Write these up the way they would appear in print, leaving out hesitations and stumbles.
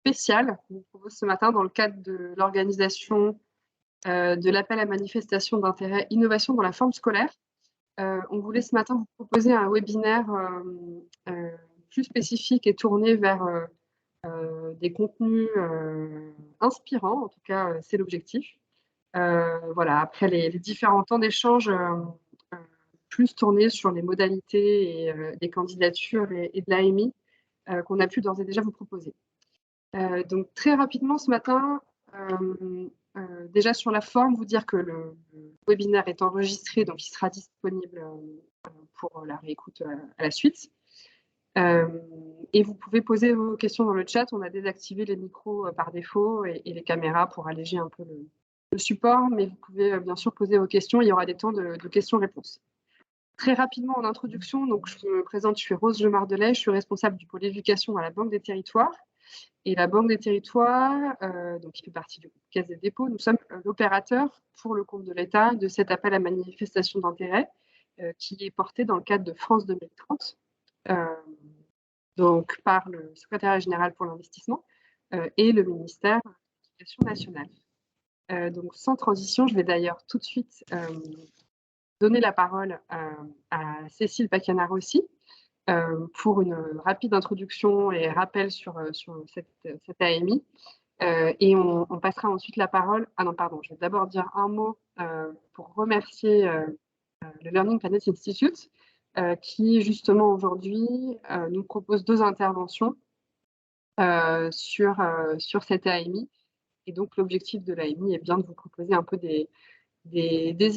spécial qu'on vous propose ce matin dans le cadre de l'organisation de l'appel à manifestation d'intérêt innovation dans la forme scolaire. On voulait ce matin vous proposer un webinaire plus spécifique et tourné vers des contenus inspirants, en tout cas c'est l'objectif. Voilà, après les différents temps d'échange plus tournés sur les modalités et des candidatures et de l'AMI qu'on a pu d'ores et déjà vous proposer. Donc très rapidement ce matin, déjà sur la forme, vous dire que le webinaire est enregistré, donc il sera disponible pour la réécoute à la suite. Et vous pouvez poser vos questions dans le chat. On a désactivé les micros par défaut et les caméras pour alléger un peu le support, mais vous pouvez bien sûr poser vos questions. Il y aura des temps de questions-réponses. Très rapidement en introduction, donc je me présente, je suis Rose Lemardelet, je suis responsable du pôle éducation à la Banque des Territoires. Et la Banque des Territoires, donc qui fait partie du groupe Caisse des dépôts, nous sommes l'opérateur pour le compte de l'État de cet appel à manifestation d'intérêt qui est porté dans le cadre de France 2030, donc par le secrétariat général pour l'investissement et le ministère de l'Éducation nationale. Donc sans transition, je vais d'ailleurs tout de suite donner la parole à Cécile Pacanarossi pour une rapide introduction et rappel sur cette AMI. Et on passera ensuite la parole. Ah non, pardon, je vais d'abord dire un mot pour remercier le Learning Planet Institute qui, justement, aujourd'hui, nous propose 2 interventions sur cette AMI. Et donc, l'objectif de l'AMI est bien de vous proposer un peu des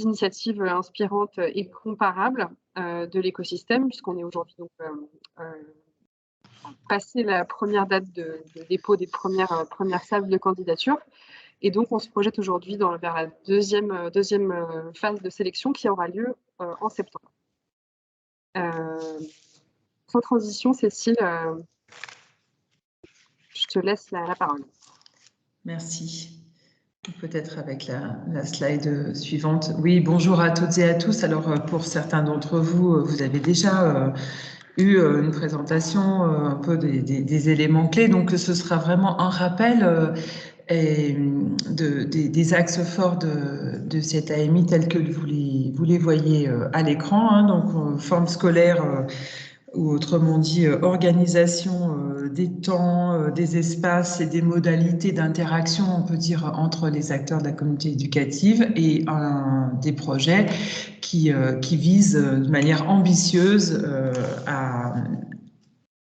initiatives inspirantes et comparables de l'écosystème, puisqu'on est aujourd'hui donc passé la première date de dépôt des premières salves de candidature. Et donc, on se projette aujourd'hui vers la deuxième phase de sélection qui aura lieu en septembre. Sans transition, Cécile, je te laisse la parole. Merci. Peut-être avec la slide suivante. Oui, bonjour à toutes et à tous. Alors, pour certains d'entre vous, vous avez déjà eu une présentation un peu des éléments clés. Donc, ce sera vraiment un rappel des axes forts de cette AMI tels que vous les voyez à l'écran. Hein. Donc, forme scolaire ou autrement dit organisation des temps, des espaces et des modalités d'interaction, on peut dire, entre les acteurs de la communauté éducative et des projets qui visent de manière ambitieuse à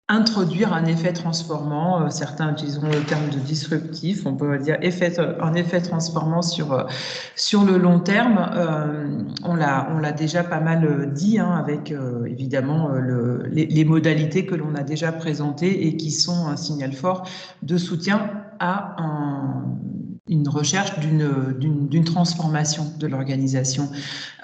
introduire un effet transformant, certains utiliseront le terme de disruptif, on peut dire un effet transformant sur le long terme. On l'a déjà pas mal dit, hein, avec évidemment les modalités que l'on a déjà présentées et qui sont un signal fort de soutien à une recherche d'une transformation de l'organisation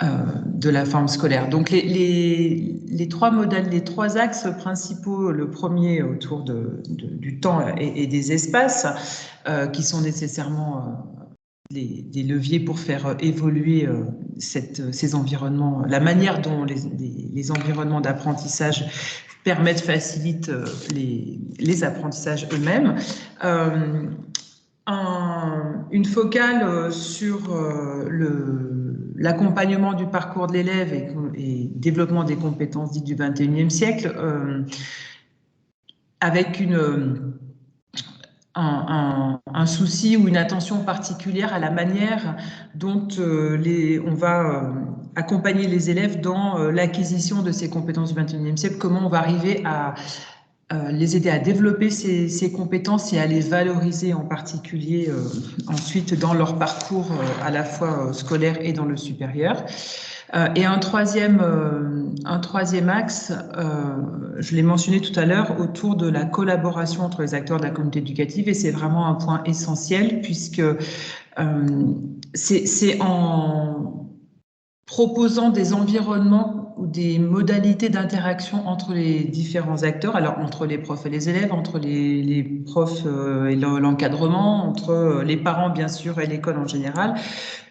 de la forme scolaire. Donc les 3 axes principaux, le premier autour du temps et des espaces, qui sont nécessairement des leviers pour faire évoluer ces environnements, la manière dont les environnements d'apprentissage facilitent les apprentissages eux-mêmes. Une focale sur l'accompagnement du parcours de l'élève et développement des compétences dites du XXIe siècle, avec un souci ou une attention particulière à la manière dont on va accompagner les élèves dans l'acquisition de ces compétences du XXIe siècle, comment on va arriver à les aider à développer ces compétences et à les valoriser en particulier ensuite dans leur parcours à la fois scolaire et dans le supérieur. Et un troisième axe, je l'ai mentionné tout à l'heure, autour de la collaboration entre les acteurs de la communauté éducative, et c'est vraiment un point essentiel puisque c'est en proposant des environnements ou des modalités d'interaction entre les différents acteurs, alors entre les profs et les élèves, entre les profs et l'encadrement, entre les parents bien sûr et l'école en général,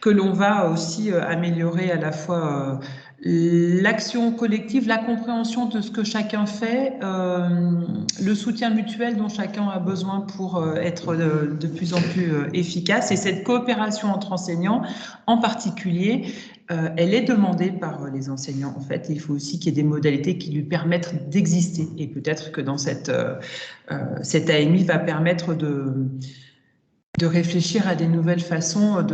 que l'on va aussi améliorer à la fois l'action collective, la compréhension de ce que chacun fait, le soutien mutuel dont chacun a besoin pour être de plus en plus efficace. Et cette coopération entre enseignants, en particulier, elle est demandée par les enseignants, en fait. Il faut aussi qu'il y ait des modalités qui lui permettent d'exister. Et peut-être que dans cette AMI va permettre de réfléchir à des nouvelles façons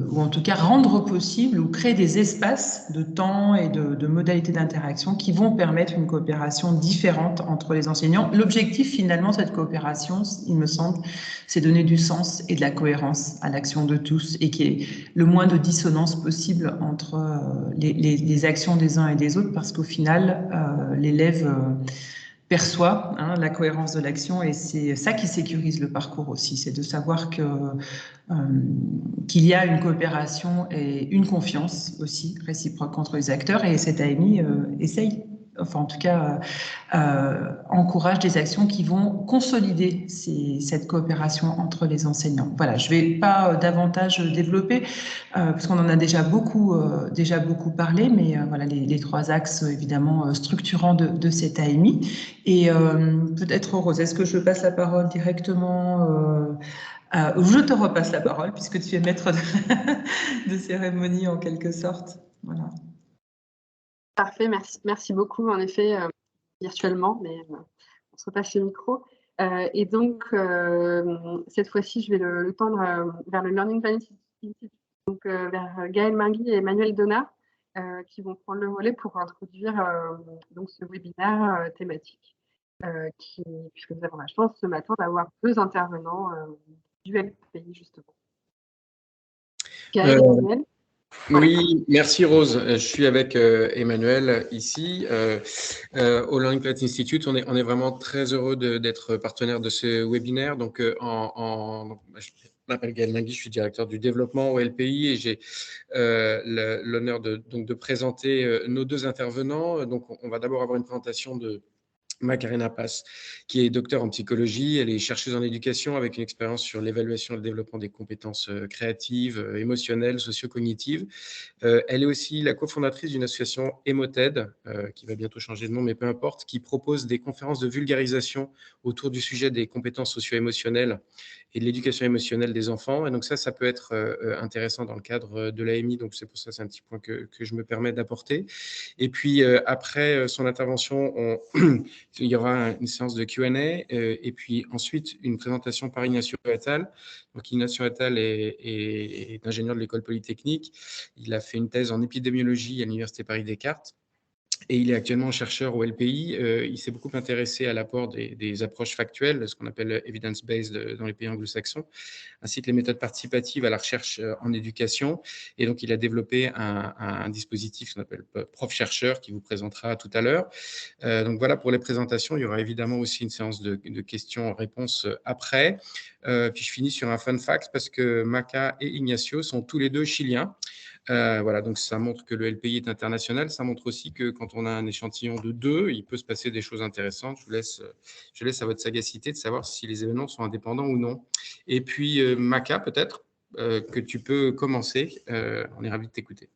ou en tout cas rendre possible ou créer des espaces de temps et de modalités d'interaction qui vont permettre une coopération différente entre les enseignants. L'objectif finalement de cette coopération, il me semble, c'est donner du sens et de la cohérence à l'action de tous et qu'il y ait le moins de dissonance possible entre les actions des uns et des autres parce qu'au final, l'élève perçoit la cohérence de l'action et c'est ça qui sécurise le parcours aussi, c'est de savoir qu'il y a une coopération et une confiance aussi réciproque entre les acteurs et cette AMI essaye, enfin en tout cas encourage des actions qui vont consolider cette coopération entre les enseignants. Voilà, je ne vais pas davantage développer parce qu'on en a déjà beaucoup parlé, mais voilà les trois axes évidemment structurants de cette AMI. Et peut-être Rose, est-ce que je passe la parole directement je te repasse la parole puisque tu es maître de cérémonie en quelque sorte. Voilà. Parfait, merci beaucoup. En effet, virtuellement, mais on se repasse le micro. Et donc, cette fois-ci, je vais le tendre vers le Learning Planning Institute, donc vers Gaëlle Mingui et Emmanuel Donat, qui vont prendre le relais pour introduire donc ce webinaire thématique, puisque nous avons la chance ce matin d'avoir deux intervenants du LPI, justement. Gaëlle et Emmanuel. Oui, merci Rose. Je suis avec Emmanuel ici au Learning Planning Institute. On est vraiment très heureux d'être partenaire de ce webinaire. Donc, je m'appelle Gaël Mingui, je suis directeur du développement au LPI et j'ai l'honneur de présenter nos deux intervenants. Donc, on va d'abord avoir une présentation de Macarena Paz, qui est docteur en psychologie. Elle est chercheuse en éducation avec une expérience sur l'évaluation et le développement des compétences créatives, émotionnelles, socio-cognitives. Elle est aussi la cofondatrice d'une association Emoted, qui va bientôt changer de nom, mais peu importe, qui propose des conférences de vulgarisation autour du sujet des compétences socio-émotionnelles et de l'éducation émotionnelle des enfants. Et donc ça peut être intéressant dans le cadre de l'AMI. Donc c'est pour ça, c'est un petit point que je me permets d'apporter. Et puis après son intervention, il y aura une séance de Q&A et puis ensuite une présentation par Ignacio Attal. Donc Ignacio Attal est ingénieur de l'école polytechnique. Il a fait une thèse en épidémiologie à l'Université Paris-Descartes. Et il est actuellement chercheur au LPI. Il s'est beaucoup intéressé à l'apport des approches factuelles, ce qu'on appelle evidence-based dans les pays anglo-saxons, ainsi que les méthodes participatives à la recherche en éducation. Et donc, il a développé un dispositif qu'on appelle prof-chercheur qui vous présentera tout à l'heure. Donc, voilà pour les présentations. Il y aura évidemment aussi une séance de questions-réponses après. Puis, je finis sur un fun fact parce que Maca et Ignacio sont tous les deux chiliens. Voilà, donc ça montre que le LPI est international. Ça montre aussi que quand on a un échantillon de 2, il peut se passer des choses intéressantes. Je laisse à votre sagacité de savoir si les événements sont indépendants ou non. Et puis, Maca, peut-être que tu peux commencer. On est ravis de t'écouter.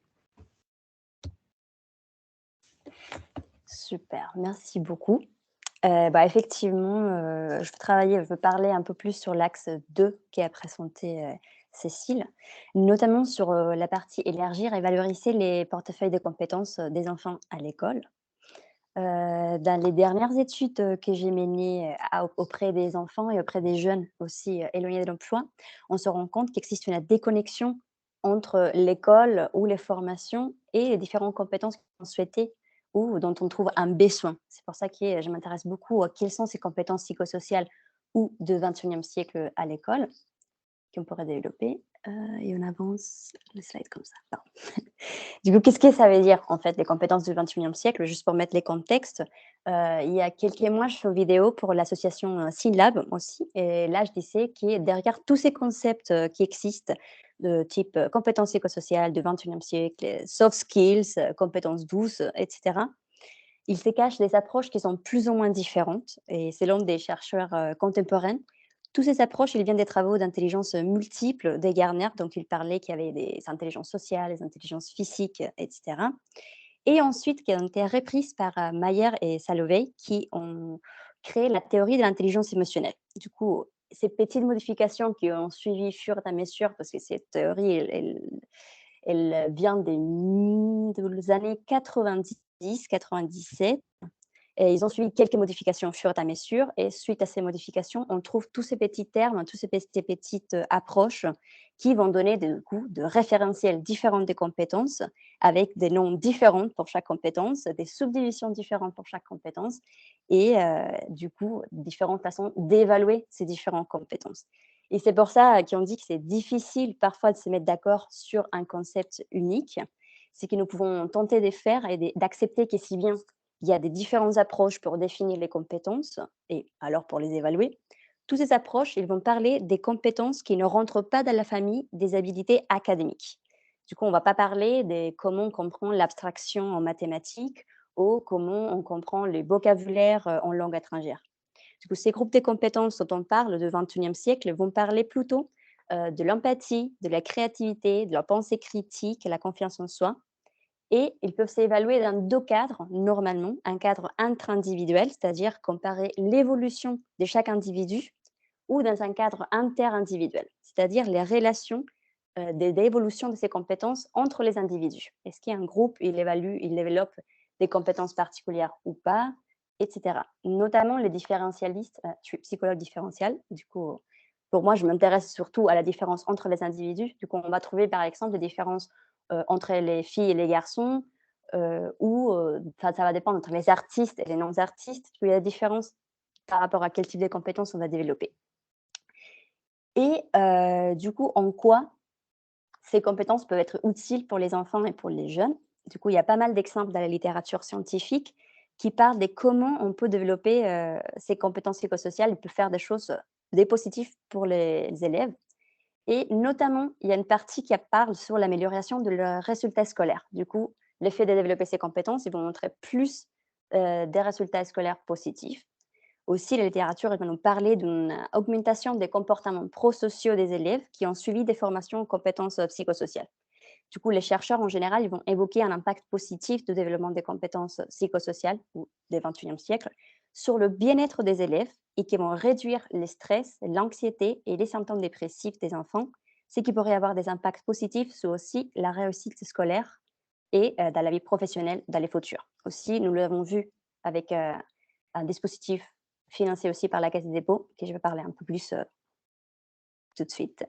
Super, merci beaucoup. Effectivement, je veux parler un peu plus sur l'axe 2 qui a présenté Cécile, notamment sur la partie élargir et valoriser les portefeuilles de compétences des enfants à l'école. Dans les dernières études que j'ai menées auprès des enfants et auprès des jeunes aussi éloignés de l'emploi, on se rend compte qu'il existe une déconnexion entre l'école ou les formations et les différentes compétences qui sont souhaitées ou dont on trouve un besoin. C'est pour ça que je m'intéresse beaucoup à quelles sont ces compétences psychosociales ou du XXIe siècle à l'école qu'on pourrait développer. Et on avance les slides comme ça. Non. Du coup, qu'est-ce que ça veut dire, en fait, les compétences du XXIe siècle? Juste pour mettre les contextes, il y a quelques mois, je fais une vidéo pour l'association SynLab aussi. Et là, je disais que derrière tous ces concepts qui existent, de type compétences psychosociales du XXIe siècle, soft skills, compétences douces, etc., il se cache des approches qui sont plus ou moins différentes. Et selon des chercheurs contemporains, toutes ces approches, ils viennent des travaux d'intelligence multiples des Garner, donc il parlait qu'il y avait des intelligences sociales, des intelligences physiques, etc. et ensuite qui ont été reprises par Mayer et Salovey, qui ont créé la théorie de l'intelligence émotionnelle. Du coup, ces petites modifications qui ont suivi fur et à mesure, parce que cette théorie, elle vient des années 90-97. Et ils ont suivi quelques modifications au fur et à mesure. Et suite à ces modifications, on trouve tous ces petits termes, toutes ces petites approches qui vont donner de référentiels différents des compétences, avec des noms différents pour chaque compétence, des subdivisions différentes pour chaque compétence, et du coup, différentes façons d'évaluer ces différentes compétences. Et c'est pour ça qu'on dit que c'est difficile parfois de se mettre d'accord sur un concept unique. C'est que nous pouvons tenter de faire et d'accepter que si bien il y a des différentes approches pour définir les compétences et alors pour les évaluer. Toutes ces approches, ils vont parler des compétences qui ne rentrent pas dans la famille des habilités académiques. Du coup, on ne va pas parler de comment on comprend l'abstraction en mathématiques ou comment on comprend le vocabulaire en langue étrangère. Du coup, ces groupes de compétences dont on parle du XXIe siècle vont parler plutôt de l'empathie, de la créativité, de la pensée critique, la confiance en soi, et ils peuvent s'évaluer dans deux cadres, normalement. Un cadre intra-individuel, c'est-à-dire comparer l'évolution de chaque individu, ou dans un cadre inter-individuel, c'est-à-dire les relations d'évolution de ces compétences entre les individus. Est-ce qu'un groupe, il développe des compétences particulières ou pas, etc. Notamment les différentialistes, je suis psychologue différentiel, du coup, pour moi, je m'intéresse surtout à la différence entre les individus. Du coup, on va trouver par exemple des différences entre les filles et les garçons, ou ça va dépendre entre les artistes et les non-artistes. Il y a la différence par rapport à quel type de compétences on va développer. Et du coup, en quoi ces compétences peuvent être utiles pour les enfants et pour les jeunes. Du coup, il y a pas mal d'exemples dans la littérature scientifique qui parlent de comment on peut développer ces compétences psychosociales. Il peut faire des choses, des positifs pour les élèves. Et notamment, il y a une partie qui parle sur l'amélioration de leurs résultats scolaires. Du coup, le fait de développer ces compétences, ils vont montrer plus des résultats scolaires positifs. Aussi, la littérature va nous parler d'une augmentation des comportements prosociaux des élèves qui ont suivi des formations en compétences psychosociales. Du coup, les chercheurs en général, ils vont évoquer un impact positif du développement des compétences psychosociales ou des XXIe siècle sur le bien-être des élèves et qui vont réduire le stress, l'anxiété et les symptômes dépressifs des enfants, ce qui pourrait avoir des impacts positifs sur aussi la réussite scolaire et dans la vie professionnelle dans les futurs. Aussi, nous l'avons vu avec un dispositif financé aussi par la Caisse des dépôts, que je vais parler un peu plus tout de suite.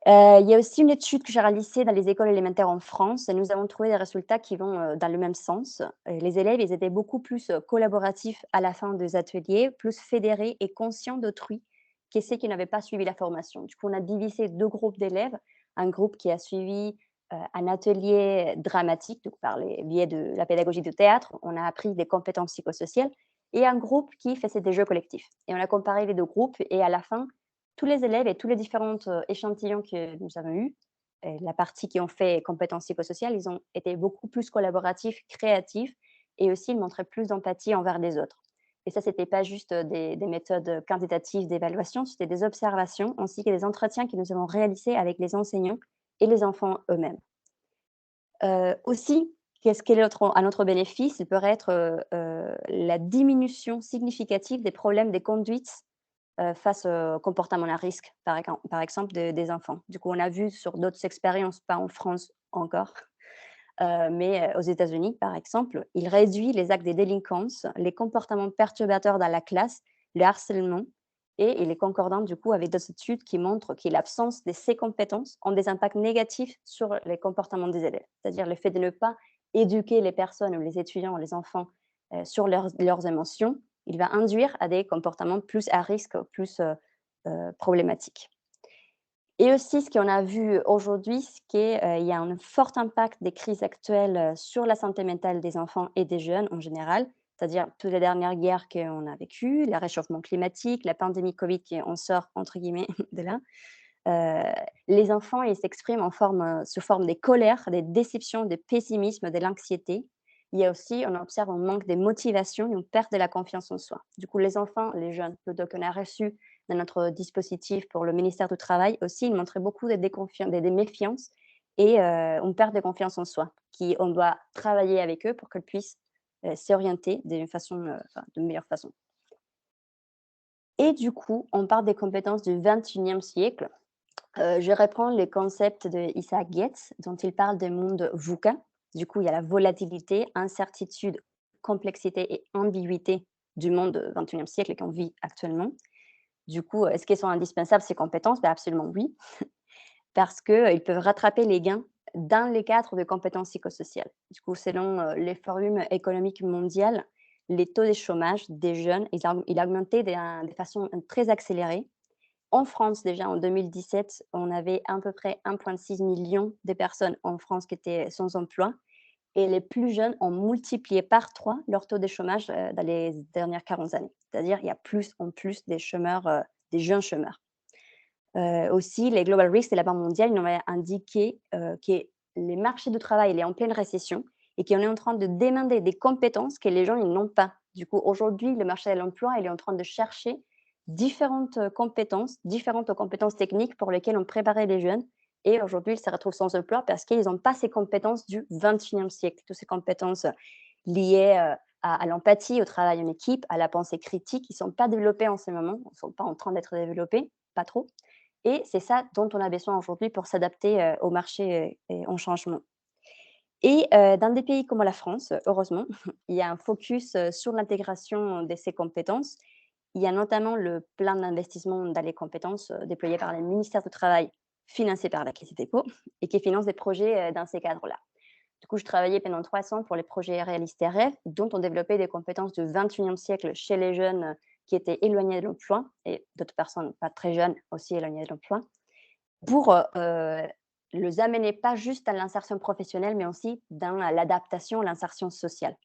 Il y a aussi une étude que j'ai réalisée dans les écoles élémentaires en France et nous avons trouvé des résultats qui vont dans le même sens. Les élèves, ils étaient beaucoup plus collaboratifs à la fin des ateliers, plus fédérés et conscients d'autrui que ceux qui n'avaient pas suivi la formation. Du coup, on a divisé deux groupes d'élèves. Un groupe qui a suivi un atelier dramatique, donc par le biais de la pédagogie du théâtre, on a appris des compétences psychosociales, et un groupe qui faisait des jeux collectifs. Et on a comparé les deux groupes et à la fin, tous les élèves et tous les différents échantillons que nous avons eus, la partie qui ont fait compétences psychosociales, ils ont été beaucoup plus collaboratifs, créatifs et aussi ils montraient plus d'empathie envers les autres. Et ça, ce n'était pas juste des méthodes quantitatives d'évaluation, c'était des observations ainsi que des entretiens que nous avons réalisés avec les enseignants et les enfants eux-mêmes. Aussi, qu'est-ce qui est à notre bénéfice? Il peut être la diminution significative des problèmes des conduites face au comportement à risque, par exemple, des enfants. Du coup, on a vu sur d'autres expériences, pas en France encore, mais aux États-Unis, par exemple, il réduit les actes de délinquance, les comportements perturbateurs dans la classe, le harcèlement, et il est concordant du coup avec d'autres études qui montrent que l'absence de ces compétences ont des impacts négatifs sur les comportements des élèves. C'est-à-dire le fait de ne pas éduquer les personnes ou les étudiants ou les enfants sur leurs émotions, il va induire à des comportements plus à risque, plus problématiques. Et aussi, ce qu'on a vu aujourd'hui, c'est qu'il y a un fort impact des crises actuelles sur la santé mentale des enfants et des jeunes en général, c'est-à-dire toutes les dernières guerres qu'on a vécues, le réchauffement climatique, la pandémie Covid qui en sort entre guillemets de là. Les enfants, ils s'expriment sous forme des colères, des déceptions, des pessimismes, de l'anxiété. Il y a aussi, on observe un manque de motivation, une perte de la confiance en soi. Du coup, les enfants, les jeunes, plutôt qu'on a reçu dans notre dispositif pour le ministère du Travail aussi, ils montraient beaucoup de méfiance et une perte de confiance en soi, on doit travailler avec eux pour qu'elles puissent s'orienter de meilleure façon. Et du coup, on parle des compétences du 21e siècle. Je reprends les concepts de Isaac Getz, dont il parle des mondes VUCA. Du coup, il y a la volatilité, incertitude, complexité et ambiguïté du monde du 21e siècle qu'on vit actuellement. Du coup, est-ce qu'elles sont indispensables, ces compétences? Ben, absolument oui, parce qu'ils peuvent rattraper les gains dans les cadres de compétences psychosociales. Du coup, selon le Forum économique mondial, les taux de chômage des jeunes, il a augmenté de façon très accélérée. En France, déjà en 2017, on avait à peu près 1,6 million de personnes en France qui étaient sans emploi. Et les plus jeunes ont multiplié par 3 leur taux de chômage dans les dernières 40 années. C'est-à-dire qu'il y a plus en plus des chômeurs, des jeunes chômeurs. Aussi, les Global Risks de la Banque mondiale ils ont indiqué que les marchés du travail il est en pleine récession et qu'on est en train de demander des compétences que les gens ils n'ont pas. Du coup, aujourd'hui, le marché de l'emploi il est en train de chercher différentes compétences techniques pour lesquelles on préparait les jeunes. Et aujourd'hui, ils se retrouvent sans emploi parce qu'ils n'ont pas ces compétences du 21e siècle, toutes ces compétences liées à l'empathie, au travail en équipe, à la pensée critique, qui ne sont pas développées en ce moment, ne sont pas en train d'être développées, pas trop. Et c'est ça dont on a besoin aujourd'hui pour s'adapter au marché en changement. Et dans des pays comme la France, heureusement, il y a un focus sur l'intégration de ces compétences. Il y a notamment le plan d'investissement dans les compétences déployé par le ministère du Travail, financé par la Caisse des dépôts, et qui finance des projets dans ces cadres-là. Du coup, je travaillais pendant 3 ans pour les projets Réalistes RF, dont on développait des compétences du 21e siècle chez les jeunes qui étaient éloignés de l'emploi, et d'autres personnes pas très jeunes aussi éloignées de l'emploi, pour les amener pas juste à l'insertion professionnelle, mais aussi dans l'adaptation, l'insertion sociale.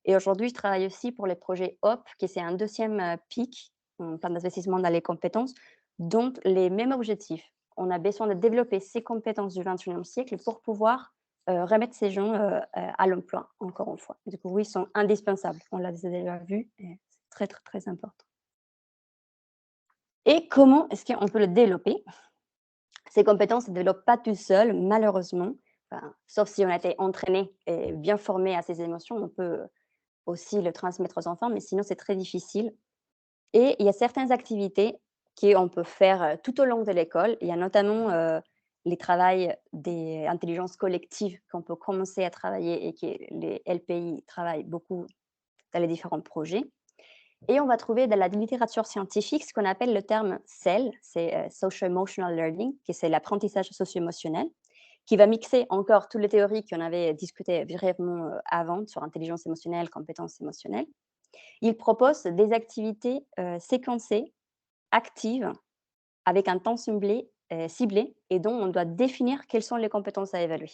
Et aujourd'hui, je travaille aussi pour les projets HOP, qui c'est un deuxième pic, un plan d'investissement dans les compétences, dont les mêmes objectifs. On a besoin de développer ces compétences du 21e siècle pour pouvoir remettre ces gens à l'emploi, encore une fois. Du coup, oui, ils sont indispensables. On l'a déjà vu, et c'est très, très, très important. Et comment est-ce qu'on peut le développer? Ces compétences ne se développent pas tout seules, malheureusement. Enfin, sauf si on a été entraîné et bien formé à ces émotions, on peut aussi le transmettre aux enfants, mais sinon c'est très difficile. Et il y a certaines activités qu'on peut faire tout au long de l'école. Il y a notamment les travails des intelligences collectives qu'on peut commencer à travailler et que les LPI travaillent beaucoup dans les différents projets. Et on va trouver dans la littérature scientifique ce qu'on appelle le terme SEL, c'est Social Emotional Learning, qui c'est l'apprentissage socio-émotionnel, qui va mixer encore toutes les théories qu'on avait discutées brièvement avant sur intelligence émotionnelle, compétences émotionnelles. Il propose des activités séquencées, actives, avec un temps ciblé et dont on doit définir quelles sont les compétences à évaluer.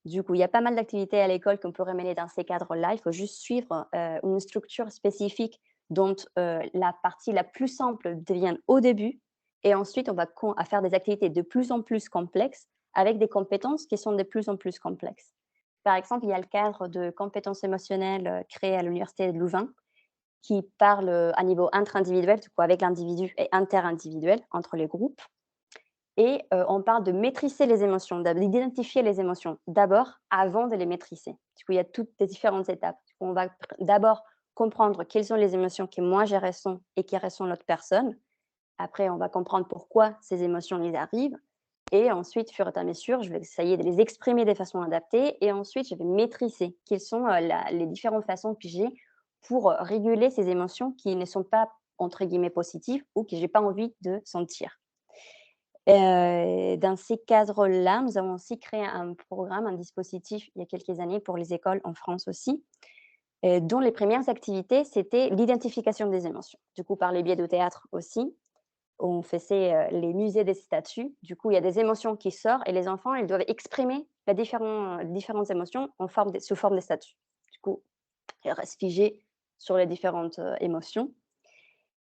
Du coup, il y a pas mal d'activités à l'école qu'on pourrait mener dans ces cadres-là. Il faut juste suivre une structure spécifique dont la partie la plus simple devient au début. Et ensuite, on va faire des activités de plus en plus complexes avec des compétences qui sont de plus en plus complexes. Par exemple, il y a le cadre de compétences émotionnelles créé à l'Université de Louvain qui parle à niveau intra-individuel, du coup, avec l'individu et inter-individuel entre les groupes. Et on parle de maîtriser les émotions, d'identifier les émotions d'abord avant de les maîtriser. Du coup, il y a toutes les différentes étapes. Du coup, on va d'abord comprendre quelles sont les émotions que moi je ressens et qui ressent l'autre personne. Après, on va comprendre pourquoi ces émotions les arrivent. Et ensuite, fur et à mesure, je vais essayer de les exprimer de façon adaptée. Et ensuite, je vais maîtriser quelles sont les différentes façons que j'ai pour réguler ces émotions qui ne sont pas, entre guillemets, positives ou que je n'ai pas envie de sentir. Dans ces cadres-là, nous avons aussi créé un programme, un dispositif il y a quelques années pour les écoles en France aussi, dont les premières activités, c'était l'identification des émotions. Du coup, par les biais de théâtre aussi, on faisait les musées des statues. Du coup, il y a des émotions qui sortent et les enfants, ils doivent exprimer les différentes émotions sous forme de statues. Du coup, ils restent figés sur les différentes émotions.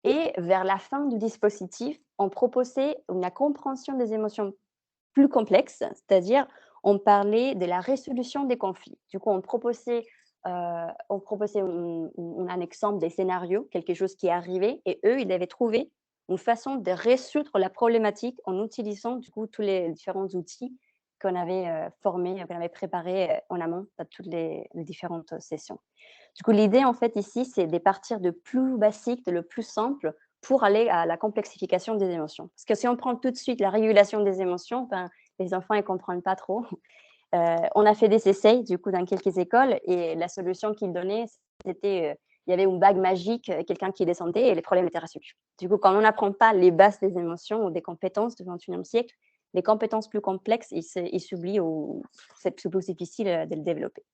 Et vers la fin du dispositif, on proposait la compréhension des émotions plus complexes, c'est-à-dire on parlait de la résolution des conflits. Du coup, on proposait un exemple des scénarios, quelque chose qui est arrivé, et eux, ils avaient trouvé une façon de résoudre la problématique en utilisant du coup tous les différents outils qu'on avait formé, qu'on avait préparé en amont à toutes les différentes sessions. Du coup, l'idée, en fait, ici, c'est de partir de plus basique, de le plus simple, pour aller à la complexification des émotions. Parce que si on prend tout de suite la régulation des émotions, ben, les enfants, ils ne comprennent pas trop. On a fait des essais, du coup, dans quelques écoles, et la solution qu'ils donnaient, c'était, il y avait une bague magique, quelqu'un qui descendait et les problèmes étaient résolus. Du coup, quand on n'apprend pas les bases des émotions ou des compétences du XXIe siècle, les compétences plus complexes, ils s'oublient ou c'est plus difficile de le développer.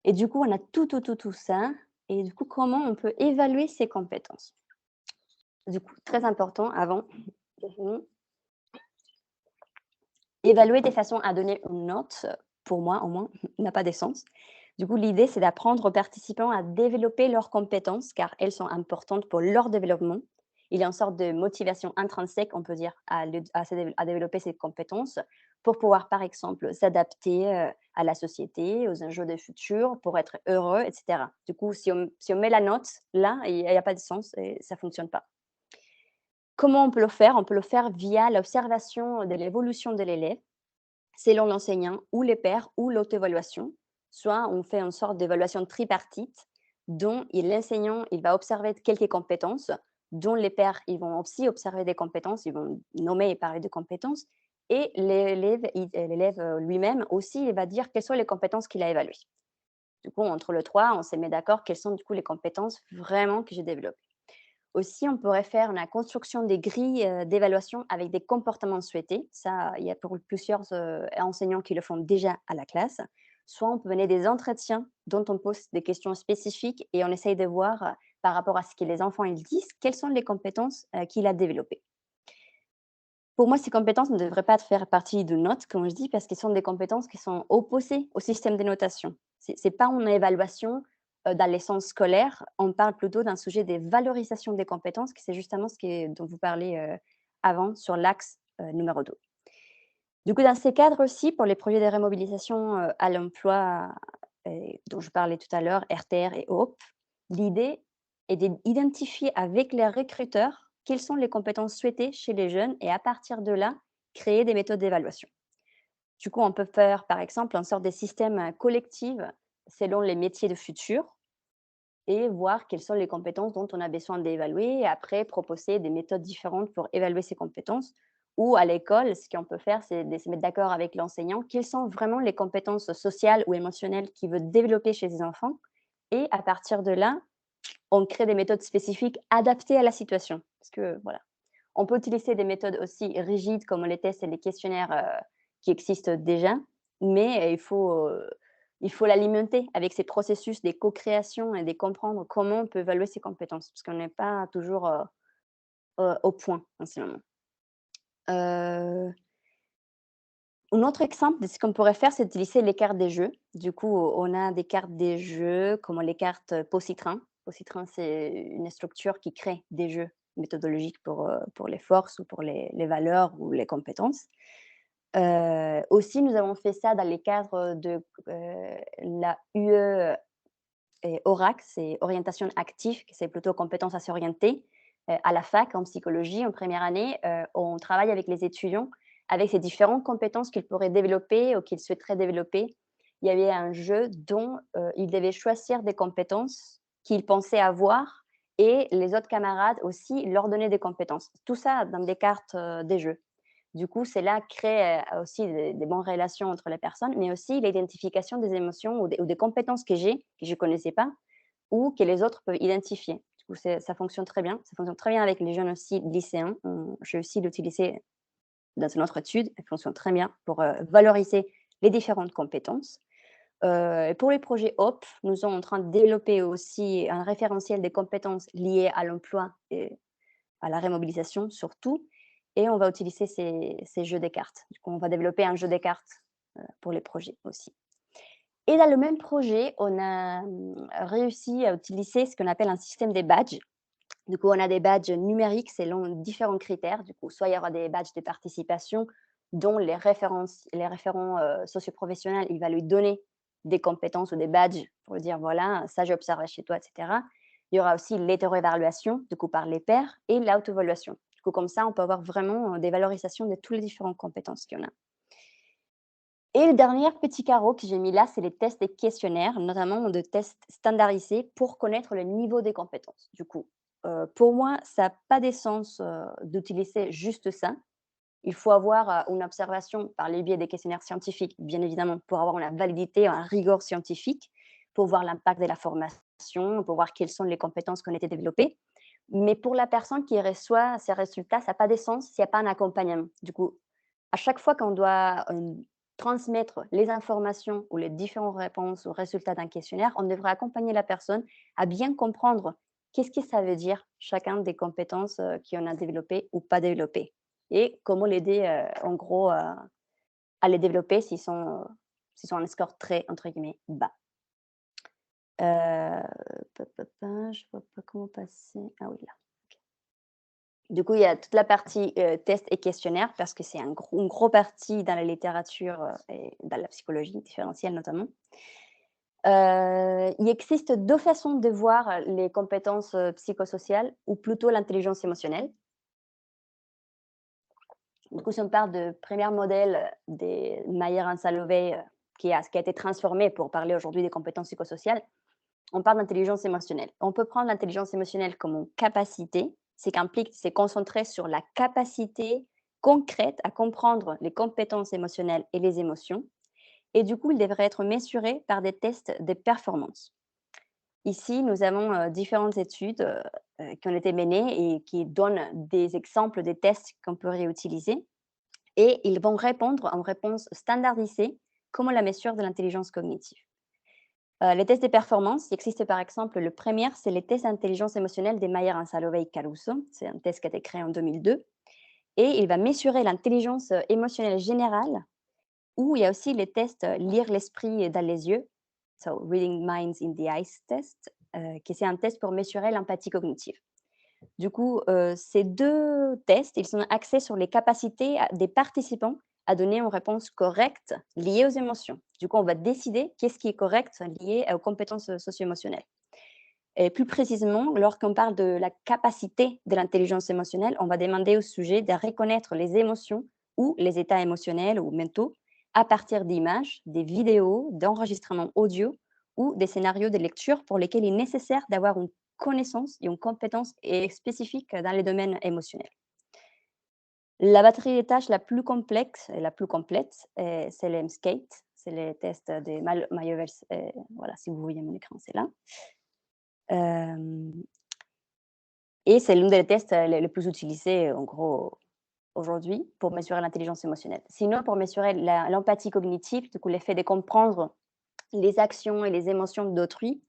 Et du coup, on a tout ça. Et du coup, comment on peut évaluer ces compétences? Du coup, très important avant, évaluer de façon à donner une note, pour moi au moins, n'a pas de sens. Du coup, l'idée, c'est d'apprendre aux participants à développer leurs compétences, car elles sont importantes pour leur développement. Il y a une sorte de motivation intrinsèque, on peut dire, à développer ces compétences pour pouvoir, par exemple, s'adapter à la société, aux enjeux du futur, pour être heureux, etc. Du coup, si on met la note là, il n'y a pas de sens et ça ne fonctionne pas. Comment on peut le faire? On peut le faire via l'observation de l'évolution de l'élève, selon l'enseignant ou les pairs ou l'auto-évaluation. Soit on fait une sorte d'évaluation tripartite dont l'enseignant il va observer quelques compétences, dont les pairs ils vont aussi observer des compétences, ils vont nommer et parler de compétences, et l'élève lui-même aussi il va dire quelles sont les compétences qu'il a évaluées. Du coup, entre le 3, on s'est mis d'accord quelles sont du coup les compétences vraiment que j'ai développées. Aussi, on pourrait faire la construction des grilles d'évaluation avec des comportements souhaités. Ça, il y a pour plusieurs enseignants qui le font déjà à la classe. Soit on peut mener des entretiens dont on pose des questions spécifiques et on essaye de voir par rapport à ce que les enfants ils disent, quelles sont les compétences qu'il a développées. Pour moi, ces compétences ne devraient pas faire partie de notes, comme je dis, parce qu'elles sont des compétences qui sont opposées au système de notation. Ce n'est pas une évaluation dans les sens scolaires, on parle plutôt d'un sujet des valorisations des compétences, qui c'est justement dont vous parlez avant sur l'axe numéro 2. Du coup, dans ces cadres aussi, pour les projets de remobilisation à l'emploi dont je parlais tout à l'heure, RTR et HOPE, l'idée est d'identifier avec les recruteurs quelles sont les compétences souhaitées chez les jeunes et à partir de là, créer des méthodes d'évaluation. Du coup, on peut faire, par exemple, une sorte de système collectif selon les métiers de futur et voir quelles sont les compétences dont on a besoin d'évaluer et après proposer des méthodes différentes pour évaluer ces compétences. Ou à l'école, ce qu'on peut faire, c'est de se mettre d'accord avec l'enseignant quelles sont vraiment les compétences sociales ou émotionnelles qu'il veut développer chez les enfants. Et à partir de là, on crée des méthodes spécifiques adaptées à la situation. Parce que voilà, on peut utiliser des méthodes aussi rigides comme les tests et les questionnaires qui existent déjà, mais il faut l'alimenter avec ces processus des co-créations et de comprendre comment on peut évaluer ses compétences, parce qu'on n'est pas toujours au point en ce moment. Un autre exemple de ce qu'on pourrait faire, c'est d'utiliser les cartes des jeux. Du coup, on a des cartes des jeux comme les cartes Positron. Positron, c'est une structure qui crée des jeux méthodologiques pour les forces ou pour les valeurs ou les compétences. Aussi, nous avons fait ça dans les cadres de la UE et ORAC, c'est orientation active, c'est plutôt compétences à s'orienter. À la fac, en psychologie, en première année, on travaille avec les étudiants avec ces différentes compétences qu'ils pourraient développer ou qu'ils souhaiteraient développer. Il y avait un jeu dont ils devaient choisir des compétences qu'ils pensaient avoir et les autres camarades aussi leur donner des compétences. Tout ça dans des cartes des jeux. Du coup, c'est là créer aussi des bonnes relations entre les personnes, mais aussi l'identification des émotions ou des compétences que j'ai, que je ne connaissais pas, ou que les autres peuvent identifier. Du coup, ça fonctionne très bien. Ça fonctionne très bien avec les jeunes aussi lycéens. J'ai aussi l'utilisé dans une autre étude. Elle fonctionne très bien pour valoriser les différentes compétences. Pour les projets HOPE, nous sommes en train de développer aussi un référentiel des compétences liées à l'emploi et à la remobilisation surtout. Et on va utiliser ces jeux de cartes. Du coup, on va développer un jeu de cartes pour les projets aussi. Et dans le même projet, on a réussi à utiliser ce qu'on appelle un système des badges. Du coup, on a des badges numériques selon différents critères. Du coup, soit il y aura des badges de participation dont les référents socioprofessionnels, il va lui donner des compétences ou des badges pour lui dire, voilà, ça j'ai observé chez toi, etc. Il y aura aussi l'hétéroévaluation, du coup, par les pairs, et l'auto-évaluation. Du coup, comme ça, on peut avoir vraiment des valorisations de toutes les différentes compétences qu'il y en a. Et le dernier petit carreau que j'ai mis là, c'est les tests et questionnaires, notamment de tests standardisés pour connaître le niveau des compétences. Du coup, pour moi, ça n'a pas d'essence d'utiliser juste ça. Il faut avoir une observation par les biais des questionnaires scientifiques, bien évidemment, pour avoir la validité, un rigueur scientifique, pour voir l'impact de la formation, pour voir quelles sont les compétences qui ont été développées. Mais pour la personne qui reçoit ces résultats, ça n'a pas d'essence s'il n'y a pas un accompagnement. Du coup, à chaque fois qu'on doit transmettre les informations ou les différentes réponses aux résultats d'un questionnaire, on devrait accompagner la personne à bien comprendre qu'est-ce que ça veut dire chacun des compétences qu'on a développées ou pas développées et comment l'aider en gros à les développer s'ils sont un score très, entre guillemets, bas. Je vois pas comment passer. Ah oui, là. Du coup, il y a toute la partie test et questionnaire parce que c'est une grosse partie dans la littérature et dans la psychologie différentielle notamment. Il existe 2 façons de voir les compétences psychosociales ou plutôt l'intelligence émotionnelle. Du coup, si on parle de premier modèle des Mayer-Ansalovey qui a été transformé pour parler aujourd'hui des compétences psychosociales, on parle d'intelligence émotionnelle. On peut prendre l'intelligence émotionnelle comme une capacité, c'est qu'implique c'est concentrer sur la capacité concrète à comprendre les compétences émotionnelles et les émotions. Et du coup, il devrait être mesuré par des tests de performance. Ici, nous avons différentes études qui ont été menées et qui donnent des exemples des tests qu'on peut réutiliser. Et ils vont répondre en réponse standardisée comme la mesure de l'intelligence cognitive. Les tests de performance, il existe par exemple le premier, c'est les tests d'intelligence émotionnelle des Mayer-Ansalovey Caruso. C'est un test qui a été créé en 2002. Et il va mesurer l'intelligence émotionnelle générale, ou il y a aussi les tests lire l'esprit dans les yeux, so Reading Minds in the Eyes test, qui c'est un test pour mesurer l'empathie cognitive. Du coup, ces 2 tests, ils sont axés sur les capacités des participants à donner une réponse correcte liée aux émotions. Du coup, on va décider qu'est-ce qui est correct lié aux compétences socio-émotionnelles. Et plus précisément, lorsqu'on parle de la capacité de l'intelligence émotionnelle, on va demander au sujet de reconnaître les émotions ou les états émotionnels ou mentaux à partir d'images, des vidéos, d'enregistrements audio ou des scénarios de lecture pour lesquels il est nécessaire d'avoir une connaissance et une compétence spécifique dans les domaines émotionnels. La batterie des tâches la plus complexe et la plus complète, c'est le MSCATE, c'est les tests de Mayer-Vels. Voilà, si vous voyez mon écran, c'est là. Et c'est l'un des tests les plus utilisés, en gros, aujourd'hui, pour mesurer l'intelligence émotionnelle. Sinon, pour mesurer l'empathie cognitive, du coup, l'effet de comprendre les actions et les émotions d'autrui,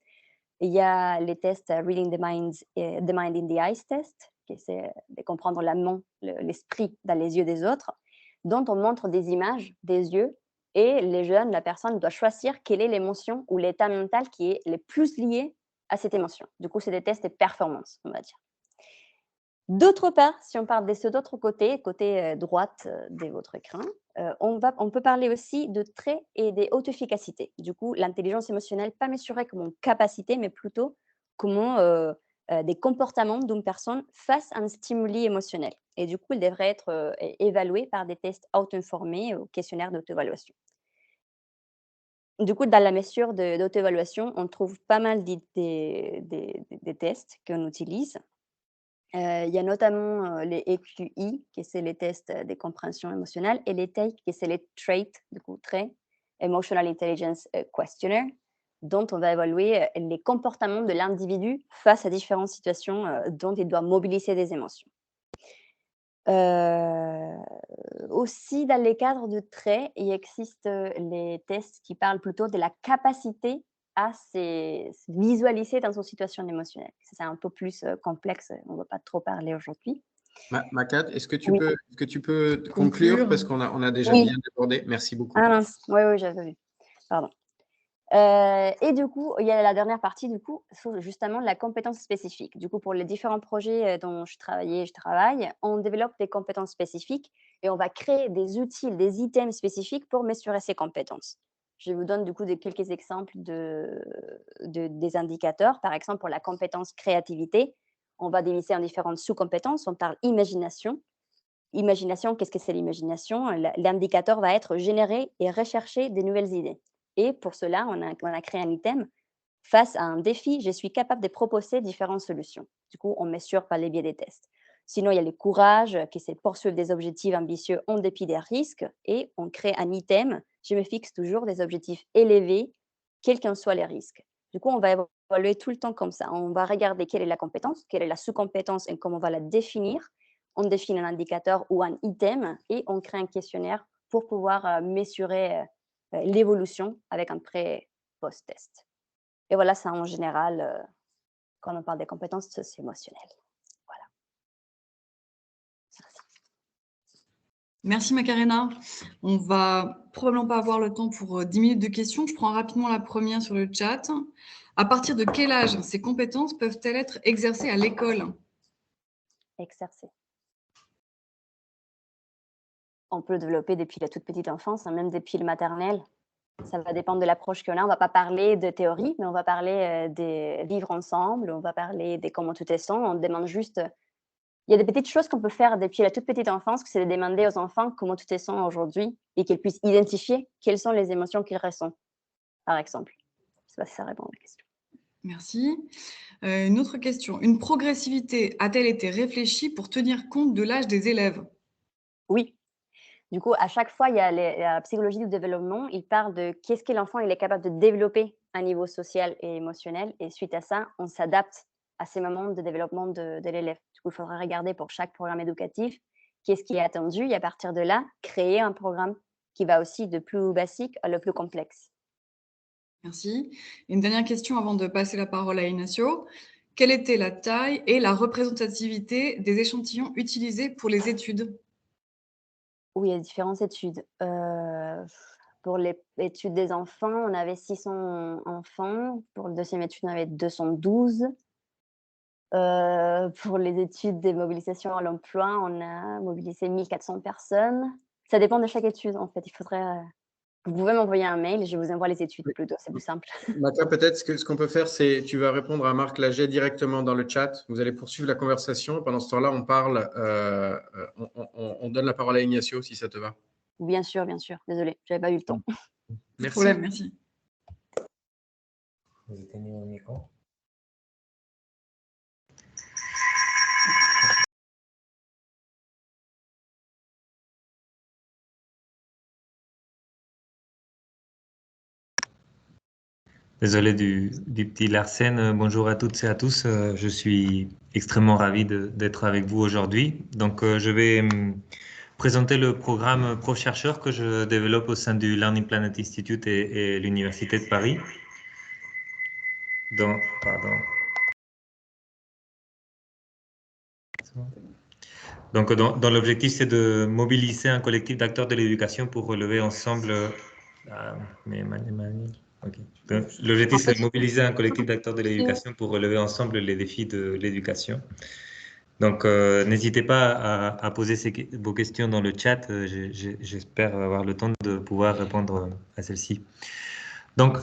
il y a les tests Reading the Mind in the Eyes test, qui c'est de comprendre l'esprit dans les yeux des autres, dont on montre des images des yeux et la personne doit choisir quelle est l'émotion ou l'état mental qui est le plus lié à cette émotion. Du coup, c'est des tests de performance, on va dire. D'autre part, si on parle de ce d'autre côté droite de votre écran, on peut parler aussi de traits et des hautes efficacités. Du coup, l'intelligence émotionnelle, pas mesurée comme une capacité, mais plutôt comme des comportements d'une personne face à un stimuli émotionnel. Et du coup, il devrait être évalué par des tests auto-informés ou questionnaires d'auto-évaluation. Du coup, dans la mesure d'auto-évaluation, on trouve pas mal des tests qu'on utilise. Il y a notamment les EQI, qui c'est les tests des compréhensions émotionnelles, et les TAIC, qui c'est les traits, du coup, traits, Emotional Intelligence Questionnaire, dont on va évaluer les comportements de l'individu face à différentes situations dont il doit mobiliser des émotions. Aussi, dans les cadres de traits, il existe les tests qui parlent plutôt de la capacité à se visualiser dans une situation émotionnelle. C'est un peu plus complexe, on ne va pas trop parler aujourd'hui. Makat, est-ce que tu Oui. peux conclure parce qu'on a déjà Oui. bien débordé. Merci beaucoup. Ah mince, oui, j'avais vu. Pardon. Et du coup, il y a la dernière partie, du coup, sur justement la compétence spécifique. Du coup, pour les différents projets dont je travaille, on développe des compétences spécifiques et on va créer des outils, des items spécifiques pour mesurer ces compétences. Je vous donne du coup quelques exemples des indicateurs. Par exemple, pour la compétence créativité, on va diviser en différentes sous-compétences. On parle imagination, imagination, qu'est-ce que c'est l'imagination? L'indicateur va être générer et rechercher des nouvelles idées. Et pour cela, on a créé un item. Face à un défi, je suis capable de proposer différentes solutions. Du coup, on mesure par les biais des tests. Sinon, il y a le courage, qui c'est de poursuivre des objectifs ambitieux en dépit des risques. Et on crée un item. Je me fixe toujours des objectifs élevés, quels qu'en soient les risques. Du coup, on va évaluer tout le temps comme ça. On va regarder quelle est la compétence, quelle est la sous-compétence et comment on va la définir. On définit un indicateur ou un item et on crée un questionnaire pour pouvoir mesurer l'évolution avec un pré-post-test. Et voilà, ça en général, quand on parle des compétences socio-émotionnelles. Voilà. Merci Macarena. On va probablement pas avoir le temps pour 10 minutes de questions. Je prends rapidement la première sur le chat. À partir de quel âge ces compétences peuvent-elles être exercées à l'école? Exercer. On peut le développer depuis la toute petite enfance, hein, même depuis le maternel. Ça va dépendre de l'approche qu'on a. On ne va pas parler de théorie, mais on va parler des vivre ensemble, on va parler des comment tout est son. On demande juste. Il y a des petites choses qu'on peut faire depuis la toute petite enfance, que c'est de demander aux enfants comment tout est son aujourd'hui et qu'ils puissent identifier quelles sont les émotions qu'ils ressentent, par exemple. Je ne sais pas si ça répond à la question. Merci. Une autre question. Une progressivité a-t-elle été réfléchie pour tenir compte de l'âge des élèves? Oui. Du coup, à chaque fois, il y a la psychologie du développement. Il parle de qu'est-ce que l'enfant il est capable de développer à niveau social et émotionnel. Et suite à ça, on s'adapte à ces moments de développement de l'élève. Du coup, il faudra regarder pour chaque programme éducatif qu'est-ce qui est attendu et à partir de là, créer un programme qui va aussi de plus basique à le plus complexe. Merci. Une dernière question avant de passer la parole à Ignacio. Quelle était la taille et la représentativité des échantillons utilisés pour les études? Oui, il y a différentes études. Pour l'étude des enfants, on avait 600 enfants. Pour la deuxième étude, on avait 212. Pour les études des mobilisations à l'emploi, on a mobilisé 1400 personnes. Ça dépend de chaque étude, en fait. Il faudrait, vous pouvez m'envoyer un mail et je vous envoie les études plutôt, c'est plus simple. Mathia, peut-être ce qu'on peut faire, c'est tu vas répondre à Marc Laget directement dans le chat. Vous allez poursuivre la conversation. Pendant ce temps-là, on parle, on donne la parole à Ignacio si ça te va. Bien sûr, bien sûr. Désolée, j'avais pas eu le temps. Pas de Merci. problème, merci. Vous éteignez mon micro. Désolé du petit Larsen. Bonjour à toutes et à tous. Je suis extrêmement ravi d'être avec vous aujourd'hui. Donc, je vais présenter le programme Prof-chercheur que je développe au sein du Learning Planet Institute et l'Université de Paris. Donc, dans l'objectif, c'est de mobiliser un collectif d'acteurs de l'éducation pour relever ensemble. L'objectif, c'est de mobiliser un collectif d'acteurs de l'éducation pour relever ensemble les défis de l'éducation. Donc, n'hésitez pas à poser vos questions dans le chat. J'espère avoir le temps de pouvoir répondre à celles-ci. Donc,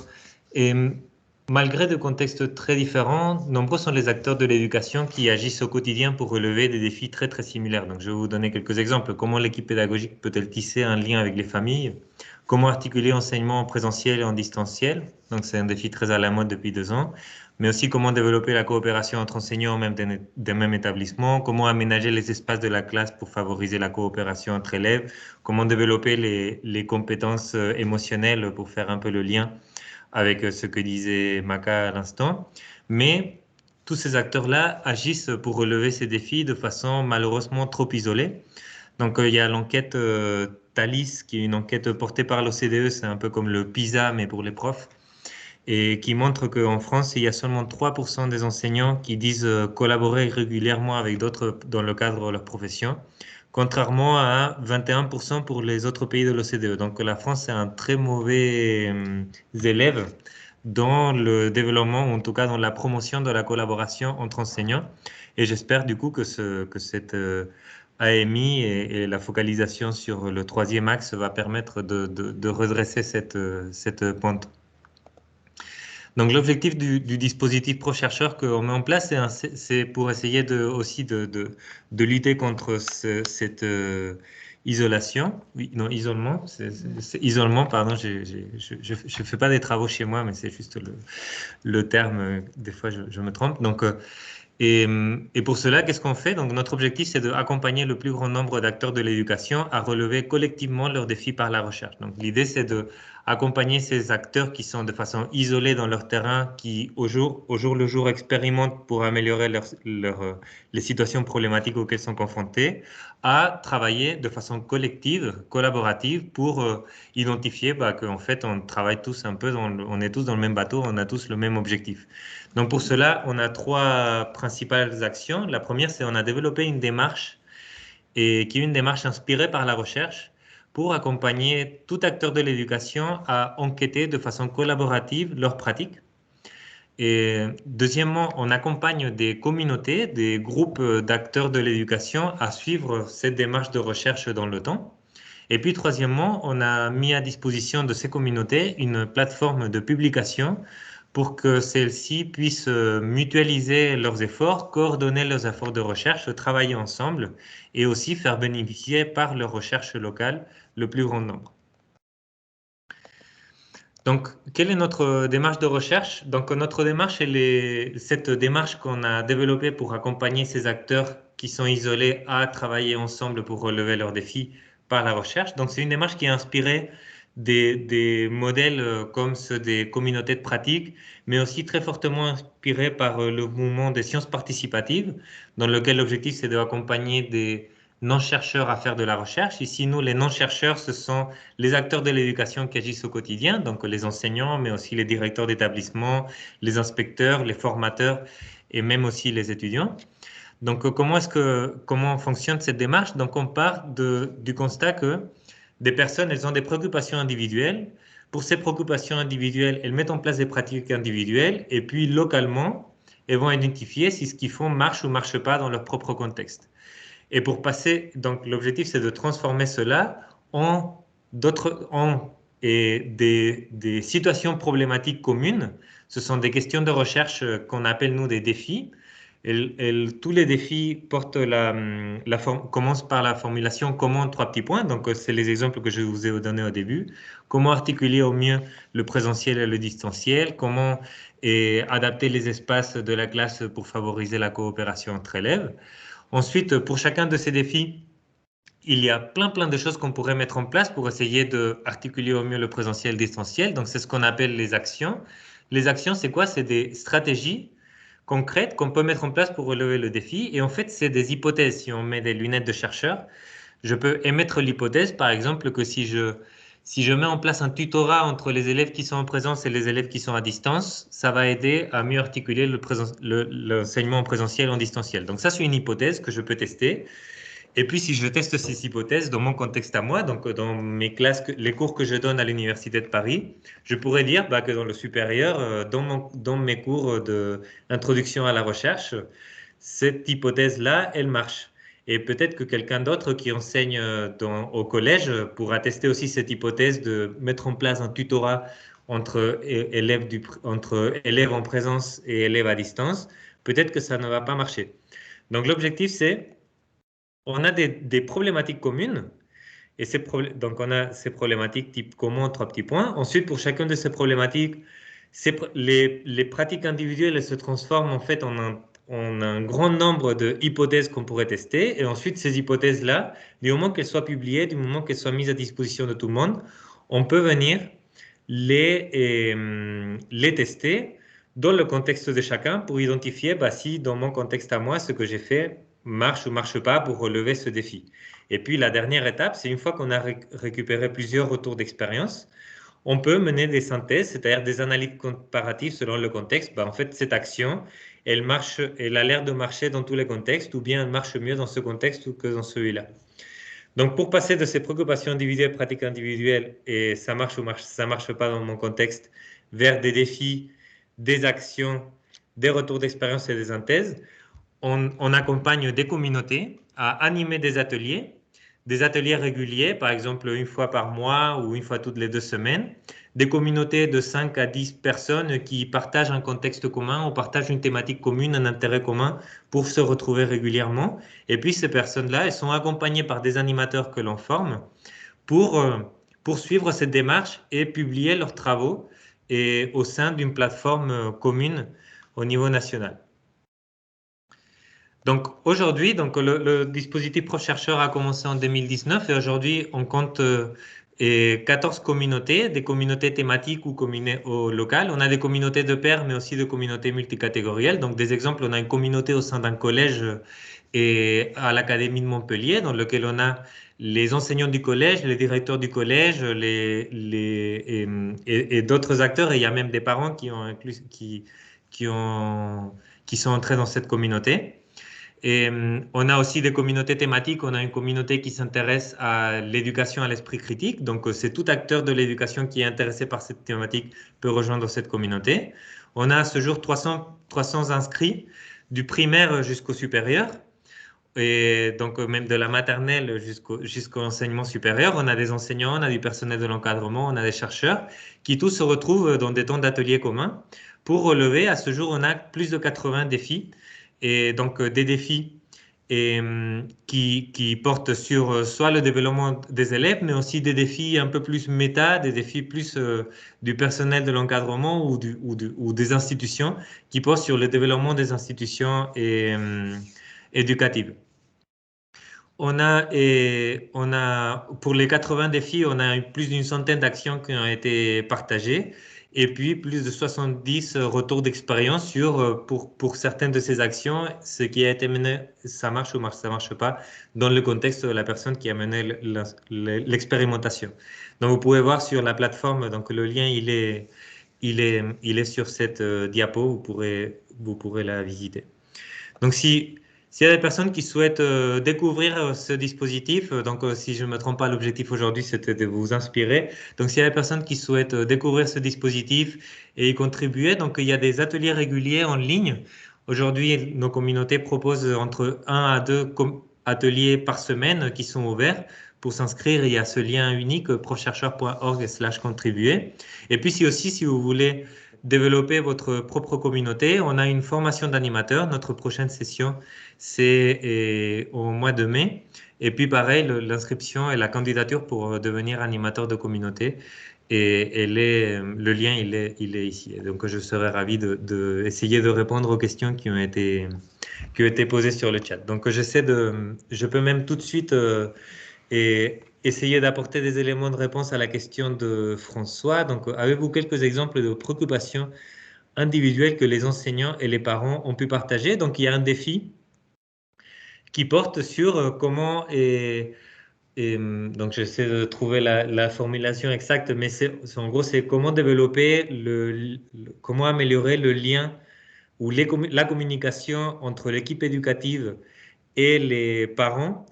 malgré des contextes très différents, nombreux sont les acteurs de l'éducation qui agissent au quotidien pour relever des défis très, très similaires. Donc, je vais vous donner quelques exemples. Comment l'équipe pédagogique peut-elle tisser un lien avec les familles? Comment articuler enseignement en présentiel et en distanciel? Donc, c'est un défi très à la mode depuis 2 ans. Mais aussi comment développer la coopération entre enseignants même des mêmes établissements, comment aménager les espaces de la classe pour favoriser la coopération entre élèves, comment développer les compétences émotionnelles pour faire un peu le lien avec ce que disait Maka à l'instant. Mais tous ces acteurs-là agissent pour relever ces défis de façon malheureusement trop isolée. Donc, il y a l'enquête Thalys, qui est une enquête portée par l'OCDE, c'est un peu comme le PISA, mais pour les profs, et qui montre qu'en France, il y a seulement 3% des enseignants qui disent collaborer régulièrement avec d'autres dans le cadre de leur profession, contrairement à 21% pour les autres pays de l'OCDE. Donc la France est un très mauvais élève dans le développement, ou en tout cas dans la promotion de la collaboration entre enseignants. Et j'espère du coup que cette AMI et la focalisation sur le 3e axe va permettre de redresser cette pente. Donc, l'objectif du dispositif ProChercheur qu'on met en place, c'est pour essayer aussi de lutter contre cette isolation. Oui, non, isolement. C'est isolement, pardon. Je ne fais pas des travaux chez moi, mais c'est juste le terme. Des fois, je me trompe. Donc, et pour cela, qu'est-ce qu'on fait? Donc, notre objectif, c'est d'accompagner le plus grand nombre d'acteurs de l'éducation à relever collectivement leurs défis par la recherche. Donc, l'idée, c'est d'accompagner ces acteurs qui sont de façon isolée dans leur terrain, qui au jour le jour expérimentent pour améliorer les situations problématiques auxquelles sont confrontés, à travailler de façon collective, collaborative, pour identifier qu'en fait, on travaille tous un peu, on est tous dans le même bateau, on a tous le même objectif. Donc pour cela, on a 3 principales actions. La première, c'est on a développé une démarche qui est une démarche inspirée par la recherche pour accompagner tout acteur de l'éducation à enquêter de façon collaborative leurs pratiques. Et deuxièmement, on accompagne des communautés, des groupes d'acteurs de l'éducation à suivre cette démarche de recherche dans le temps. Et puis troisièmement, on a mis à disposition de ces communautés une plateforme de publication pour que celles-ci puissent mutualiser leurs efforts, coordonner leurs efforts de recherche, travailler ensemble et aussi faire bénéficier par leur recherche locale le plus grand nombre. Donc, quelle est notre démarche de recherche? Donc, notre démarche, cette démarche qu'on a développée pour accompagner ces acteurs qui sont isolés à travailler ensemble pour relever leurs défis par la recherche. Donc, c'est une démarche qui est inspirée des modèles comme ceux des communautés de pratique, mais aussi très fortement inspirée par le mouvement des sciences participatives, dans lequel l'objectif, c'est d'accompagner des non-chercheurs à faire de la recherche. Ici, nous, les non-chercheurs, ce sont les acteurs de l'éducation qui agissent au quotidien, donc les enseignants, mais aussi les directeurs d'établissement, les inspecteurs, les formateurs et même aussi les étudiants. Donc, comment fonctionne cette démarche? Donc, on part du constat que des personnes, elles ont des préoccupations individuelles. Pour ces préoccupations individuelles, elles mettent en place des pratiques individuelles et puis localement, elles vont identifier si ce qu'ils font marche ou marche pas dans leur propre contexte. Et pour passer, donc l'objectif, c'est de transformer cela en des situations problématiques communes. Ce sont des questions de recherche qu'on appelle, nous, des défis. Tous les défis commencent par la formulation comment 3 petits points. Donc, c'est les exemples que je vous ai donnés au début. Comment articuler au mieux le présentiel et le distanciel? Comment adapter les espaces de la classe pour favoriser la coopération entre élèves? Ensuite, pour chacun de ces défis, il y a plein de choses qu'on pourrait mettre en place pour essayer d'articuler au mieux le présentiel et le distanciel. Donc, c'est ce qu'on appelle les actions. Les actions, c'est quoi? C'est des stratégies concrètes qu'on peut mettre en place pour relever le défi. Et en fait, c'est des hypothèses. Si on met des lunettes de chercheur, je peux émettre l'hypothèse, par exemple, que si je mets en place un tutorat entre les élèves qui sont en présence et les élèves qui sont à distance, ça va aider à mieux articuler l'enseignement en présentiel et en distanciel. Donc ça, c'est une hypothèse que je peux tester. Et puis, si je teste ces hypothèses dans mon contexte à moi, donc dans mes classes, les cours que je donne à l'Université de Paris, je pourrais dire que dans le supérieur, dans mes cours d'introduction à la recherche, cette hypothèse-là, elle marche. Et peut-être que quelqu'un d'autre qui enseigne au collège pourra tester aussi cette hypothèse de mettre en place un tutorat entre élèves en présence et élèves à distance. Peut-être que ça ne va pas marcher. Donc l'objectif, c'est on a des problématiques communes. Et donc, on a ces problématiques type comment, 3 petits points. Ensuite, pour chacune de ces problématiques, les pratiques individuelles elles se transforment en fait en un grand nombre de hypothèses qu'on pourrait tester. Et ensuite, ces hypothèses-là, du moment qu'elles soient publiées, du moment qu'elles soient mises à disposition de tout le monde, on peut venir les tester dans le contexte de chacun pour identifier si dans mon contexte à moi, ce que j'ai fait marche ou marche pas pour relever ce défi. Et puis la dernière étape, c'est une fois qu'on a récupéré plusieurs retours d'expérience, on peut mener des synthèses, c'est-à-dire des analyses comparatives selon le contexte. En fait, cette action, elle a l'air de marcher dans tous les contextes, ou bien elle marche mieux dans ce contexte que dans celui-là. Donc, pour passer de ces préoccupations individuelles, pratiques individuelles, et ça marche ou ça marche pas dans mon contexte, vers des défis, des actions, des retours d'expérience et des synthèses, on accompagne des communautés à animer des ateliers réguliers, par exemple une fois par mois ou une fois toutes les 2 semaines, des communautés de 5 à 10 personnes qui partagent un contexte commun ou partagent une thématique commune, un intérêt commun pour se retrouver régulièrement. Et puis ces personnes-là, elles sont accompagnées par des animateurs que l'on forme pour poursuivre cette démarche et publier leurs travaux et au sein d'une plateforme commune au niveau national. Donc aujourd'hui, le dispositif ProChercheur a commencé en 2019 et aujourd'hui on compte 14 communautés, des communautés thématiques ou locales. On a des communautés de pairs, mais aussi des communautés multicatégorielles. Donc des exemples, on a une communauté au sein d'un collège et à l'Académie de Montpellier, dans lequel on a les enseignants du collège, les directeurs du collège, et d'autres acteurs. Et il y a même des parents qui sont entrés dans cette communauté. Et on a aussi des communautés thématiques. On a une communauté qui s'intéresse à l'éducation à l'esprit critique. Donc, c'est tout acteur de l'éducation qui est intéressé par cette thématique peut rejoindre cette communauté. On a à ce jour 300 inscrits du primaire jusqu'au supérieur. Et donc, même de la maternelle jusqu'au enseignement supérieur. On a des enseignants, on a du personnel de l'encadrement, on a des chercheurs qui tous se retrouvent dans des temps d'ateliers communs pour relever. À ce jour, on a plus de 80 défis. Et donc des défis qui portent sur soit le développement des élèves, mais aussi des défis un peu plus méta, des défis plus du personnel de l'encadrement ou des institutions qui portent sur le développement des institutions éducatives. On a, pour les 80 défis, on a plus d'une centaine d'actions qui ont été partagées. Et puis, plus de 70 retours d'expérience sur, pour certaines de ces actions, ce qui a été mené, ça marche ou ça marche pas, dans le contexte de la personne qui a mené l'expérimentation. Donc, vous pouvez voir sur la plateforme, donc le lien, il est sur cette diapo, vous pourrez la visiter. Donc, s'il y a des personnes qui souhaitent découvrir ce dispositif, donc si je ne me trompe pas, l'objectif aujourd'hui, c'était de vous inspirer. Donc, s'il y a des personnes qui souhaitent découvrir ce dispositif et y contribuer, donc il y a des ateliers réguliers en ligne. Aujourd'hui, nos communautés proposent entre 1 à 2 ateliers par semaine qui sont ouverts. Pour s'inscrire, il y a ce lien unique, prochercheur.org/contribuer. Et puis, si vous voulez développer votre propre communauté, on a une formation d'animateur. Notre prochaine session, c'est au mois de mai. Et puis pareil, l'inscription et la candidature pour devenir animateur de communauté. Et le lien, il est ici. Donc, je serais ravi d'essayer de répondre aux questions qui ont été posées sur le chat. Donc, je peux même tout de suite essayer d'apporter des éléments de réponse à la question de François. Donc, avez-vous quelques exemples de préoccupations individuelles que les enseignants et les parents ont pu partager? Donc, il y a un défi qui porte sur comment, donc j'essaie de trouver la formulation exacte, mais en gros, c'est comment développer, comment améliorer le lien ou la communication entre l'équipe éducative et les parents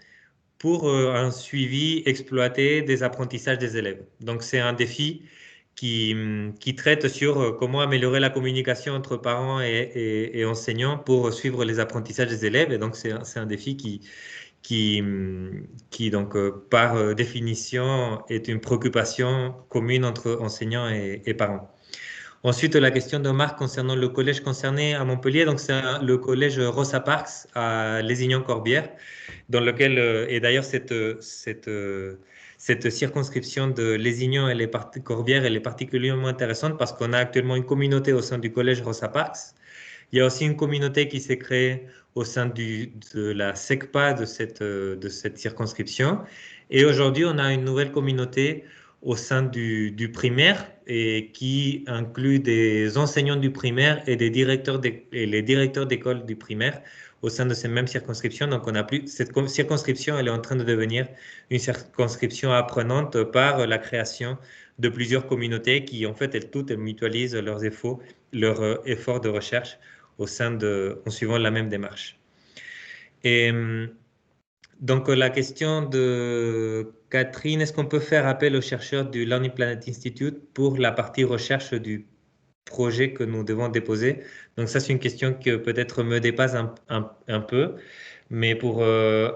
pour un suivi exploité des apprentissages des élèves. Donc, c'est un défi qui traite sur comment améliorer la communication entre parents et enseignants pour suivre les apprentissages des élèves. Et donc, c'est un défi qui donc, par définition, est une préoccupation commune entre enseignants et parents. Ensuite, la question de Marc concernant le collège concerné à Montpellier. Donc, c'est le collège Rosa Parks à Lézignan-Corbière, dans lequel, et d'ailleurs, cette circonscription de Lézignan et Corbière, elle est particulièrement intéressante parce qu'on a actuellement une communauté au sein du collège Rosa Parks. Il y a aussi une communauté qui s'est créée au sein de la SECPA de cette circonscription. Et aujourd'hui, on a une nouvelle communauté au sein du primaire et qui inclut des enseignants du primaire et les directeurs d'école du primaire au sein de cette même circonscription. Donc, cette circonscription, elle est en train de devenir une circonscription apprenante par la création de plusieurs communautés qui, en fait, elles mutualisent leurs efforts de recherche en suivant la même démarche. Et donc, la question de Catherine, est-ce qu'on peut faire appel aux chercheurs du Learning Planet Institute pour la partie recherche du projet que nous devons déposer? Donc, ça, c'est une question qui peut-être me dépasse un peu, mais pour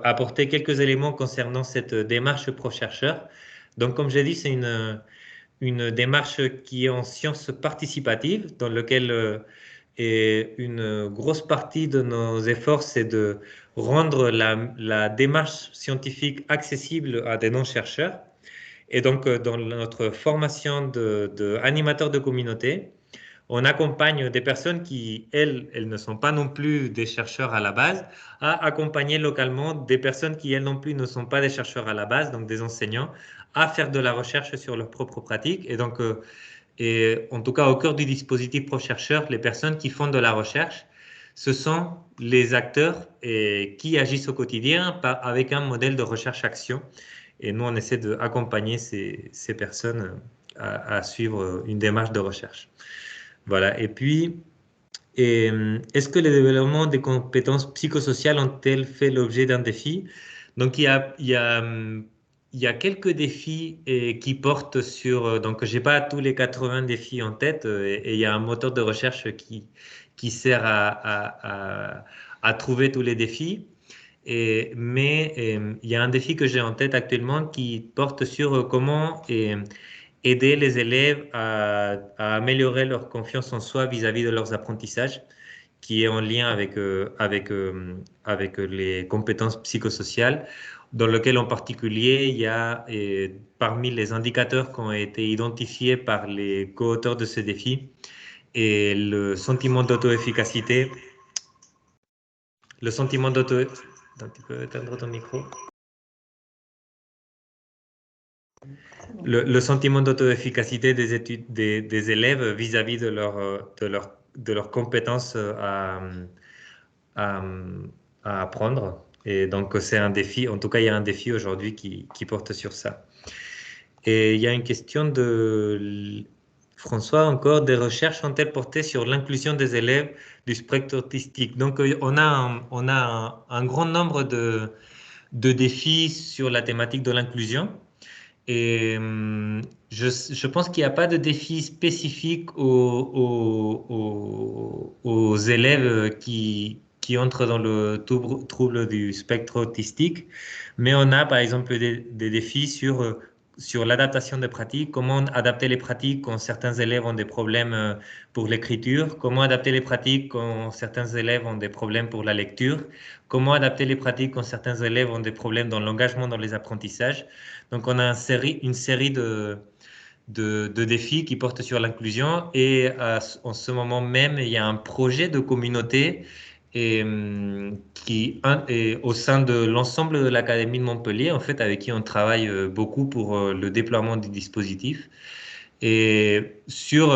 apporter quelques éléments concernant cette démarche pro-chercheur. Donc, comme j'ai dit, c'est une démarche qui est en sciences participatives, dans laquelle et une grosse partie de nos efforts, c'est de rendre la démarche scientifique accessible à des non-chercheurs. Et donc, dans notre formation d'animateur de communauté, on accompagne des personnes qui, elles ne sont pas non plus des chercheurs à la base, à accompagner localement des personnes qui, elles non plus, ne sont pas des chercheurs à la base, donc des enseignants, à faire de la recherche sur leurs propres pratiques. Et donc, et en tout cas, au cœur du dispositif ProChercheur, les personnes qui font de la recherche, ce sont les acteurs qui agissent au quotidien avec un modèle de recherche-action. Et nous, on essaie d'accompagner ces personnes à suivre une démarche de recherche. Voilà. Et puis, est-ce que le développement des compétences psychosociales ont-elles fait l'objet d'un défi? Donc, il y a quelques défis qui portent sur... donc, je n'ai pas tous les 80 défis en tête et il y a un moteur de recherche qui sert à trouver tous les défis. Mais il y a un défi que j'ai en tête actuellement qui porte sur comment aider les élèves à améliorer leur confiance en soi vis-à-vis de leurs apprentissages, qui est en lien avec les compétences psychosociales, dans lequel en particulier il y a parmi les indicateurs qui ont été identifiés par les co-auteurs de ce défi et le sentiment d'auto-efficacité. Le sentiment d'auto... Tu peux éteindre ton micro? Le sentiment d'auto-efficacité des élèves vis-à-vis de leurs compétences à apprendre. Et donc, c'est un défi. En tout cas, il y a un défi aujourd'hui qui porte sur ça. Et il y a une question de François encore. Des recherches ont-elles porté sur l'inclusion des élèves du spectre autistique? Donc, on a un grand nombre de défis sur la thématique de l'inclusion. Et je pense qu'il n'y a pas de défi spécifique aux élèves qui entrent dans le trouble du spectre autistique, mais on a par exemple des défis sur l'adaptation des pratiques, comment adapter les pratiques quand certains élèves ont des problèmes pour l'écriture, comment adapter les pratiques quand certains élèves ont des problèmes pour la lecture, comment adapter les pratiques quand certains élèves ont des problèmes dans l'engagement dans les apprentissages. Donc, on a une série de défis qui portent sur l'inclusion et en ce moment même, il y a un projet de communauté qui est au sein de l'ensemble de l'Académie de Montpellier, en fait, avec qui on travaille beaucoup pour le déploiement du dispositif et sur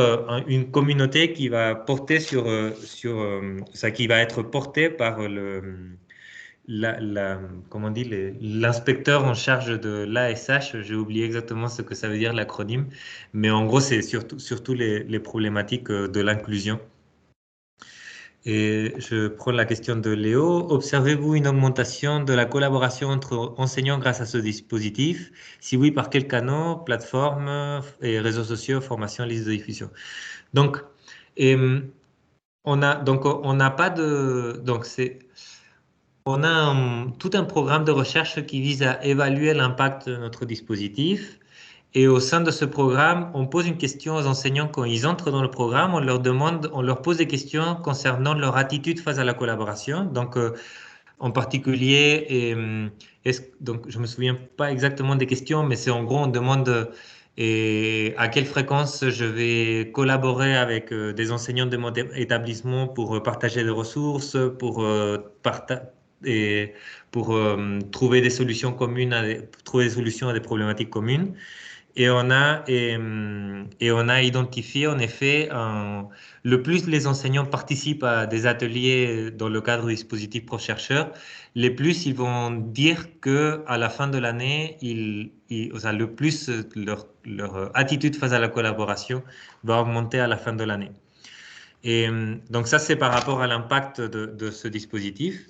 une communauté qui va porter ça, qui va être portée par comment on dit, l'inspecteur en charge de l'ASH, j'ai oublié exactement ce que ça veut dire l'acronyme, mais en gros, c'est surtout les problématiques de l'inclusion. Et je prends la question de Léo. Observez-vous une augmentation de la collaboration entre enseignants grâce à ce dispositif? Si oui, par quels canaux, plateformes et réseaux sociaux, formation, liste de diffusion? Donc, on n'a pas de... Donc, on a tout un programme de recherche qui vise à évaluer l'impact de notre dispositif. Et au sein de ce programme, on pose une question aux enseignants quand ils entrent dans le programme. On leur pose des questions concernant leur attitude face à la collaboration. Donc, en particulier, donc je me souviens pas exactement des questions, mais c'est en gros, on demande à quelle fréquence je vais collaborer avec des enseignants de mon établissement pour partager des ressources, pour trouver des solutions communes, trouver des solutions à des problématiques communes. Et on a identifié, en effet, le plus les enseignants participent à des ateliers dans le cadre du dispositif ProChercheur, les plus ils vont dire qu'à la fin de l'année, le plus leur attitude face à la collaboration va augmenter à la fin de l'année. Et donc ça, c'est par rapport à l'impact de ce dispositif.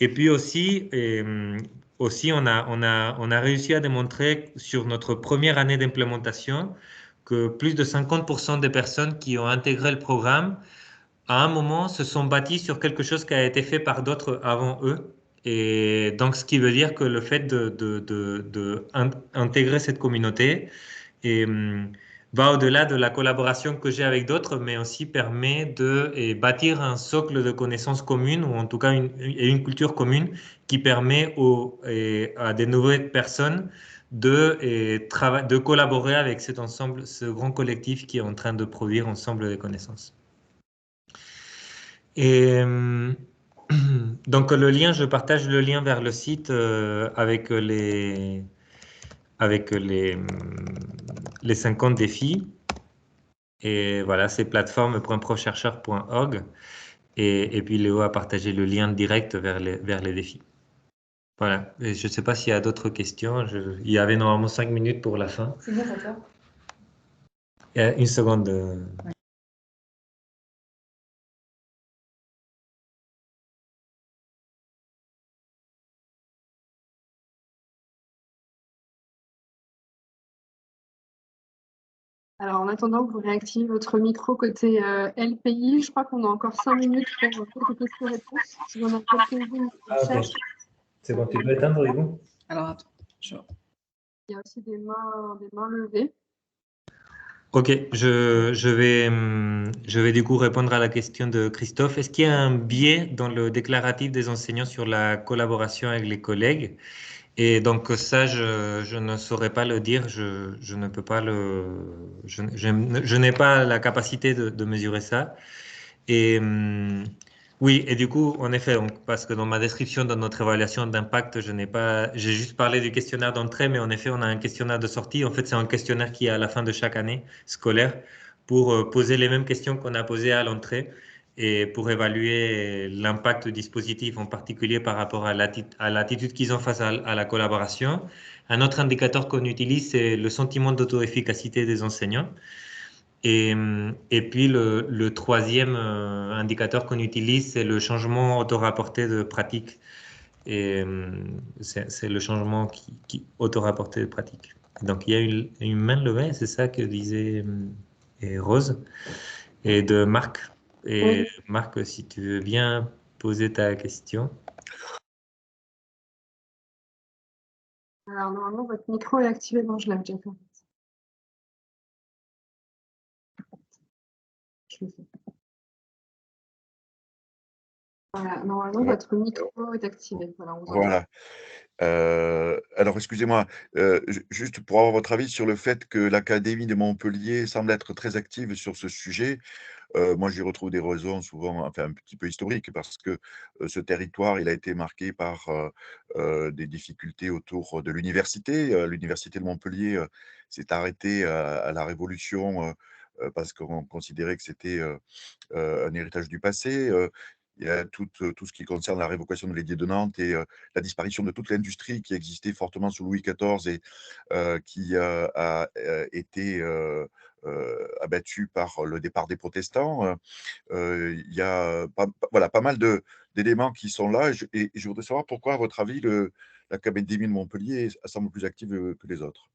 Et puis aussi, on a réussi à démontrer sur notre première année d'implémentation que plus de 50% des personnes qui ont intégré le programme, à un moment, se sont bâties sur quelque chose qui a été fait par d'autres avant eux. Et donc, ce qui veut dire que le fait d'intégrer cette communauté et va au-delà de la collaboration que j'ai avec d'autres, mais aussi permet de bâtir un socle de connaissances communes, ou en tout cas une culture commune qui permet à des nouvelles personnes de collaborer avec cet ensemble, ce grand collectif qui est en train de produire ensemble des connaissances. Et donc je partage le lien vers le site avec les 50 défis. Et voilà, c'est plateforme.prochercheur.org. Et puis Léo a partagé le lien direct vers les défis. Voilà. Et je ne sais pas s'il y a d'autres questions. Il y avait normalement 5 minutes pour la fin. C'est bon pour toi? Une seconde. Alors, en attendant que vous réactivez votre micro côté LPI, je crois qu'on a encore 5 minutes pour quelques questions-réponses. Il y en a quelques-unes dans le chat. C'est bon, tu peux éteindre, Hugo? Alors, attends. Il y a aussi des mains levées. Ok, je vais du coup répondre à la question de Christophe. Est-ce qu'il y a un biais dans le déclaratif des enseignants sur la collaboration avec les collègues? Et donc ça, je ne saurais pas le dire, je ne peux pas je n'ai pas la capacité de mesurer ça. Et oui, et du coup, en effet, parce que dans ma description de notre évaluation d'impact, j'ai juste parlé du questionnaire d'entrée, mais en effet, on a un questionnaire de sortie. En fait, c'est un questionnaire qui est à la fin de chaque année scolaire pour poser les mêmes questions qu'on a posées à l'entrée et pour évaluer l'impact du dispositif, en particulier par rapport à l'attitude qu'ils ont face à la collaboration. Un autre indicateur qu'on utilise, c'est le sentiment d'auto-efficacité des enseignants. Et puis le troisième indicateur qu'on utilise, c'est le changement auto-rapporté de pratique. Et c'est le changement qui auto-rapporté de pratique. Donc il y a une main levée, c'est ça que disait Rose, et de Marc. Et Oui. Marc, si tu veux bien poser ta question. Alors, normalement, votre micro est activé. Non, je l'ai déjà fait. Je le fais. Voilà, normalement, votre micro est activé. Voilà. Voilà. Alors, excusez-moi, juste pour avoir votre avis sur le fait que l'Académie de Montpellier semble être très active sur ce sujet. Moi, j'y retrouve des raisons souvent, enfin, un petit peu historiques, parce que ce territoire, il a été marqué par des difficultés autour de l'université. L'université de Montpellier s'est arrêtée à la Révolution parce qu'on considérait que c'était un héritage du passé. Il y a tout ce qui concerne la révocation de l'édit de Nantes et la disparition de toute l'industrie qui existait fortement sous Louis XIV et qui a été abattue par le départ des protestants. Il y a pas mal d'éléments qui sont là et je voudrais savoir pourquoi, à votre avis, l'Académie de Montpellier semble plus active que les autres.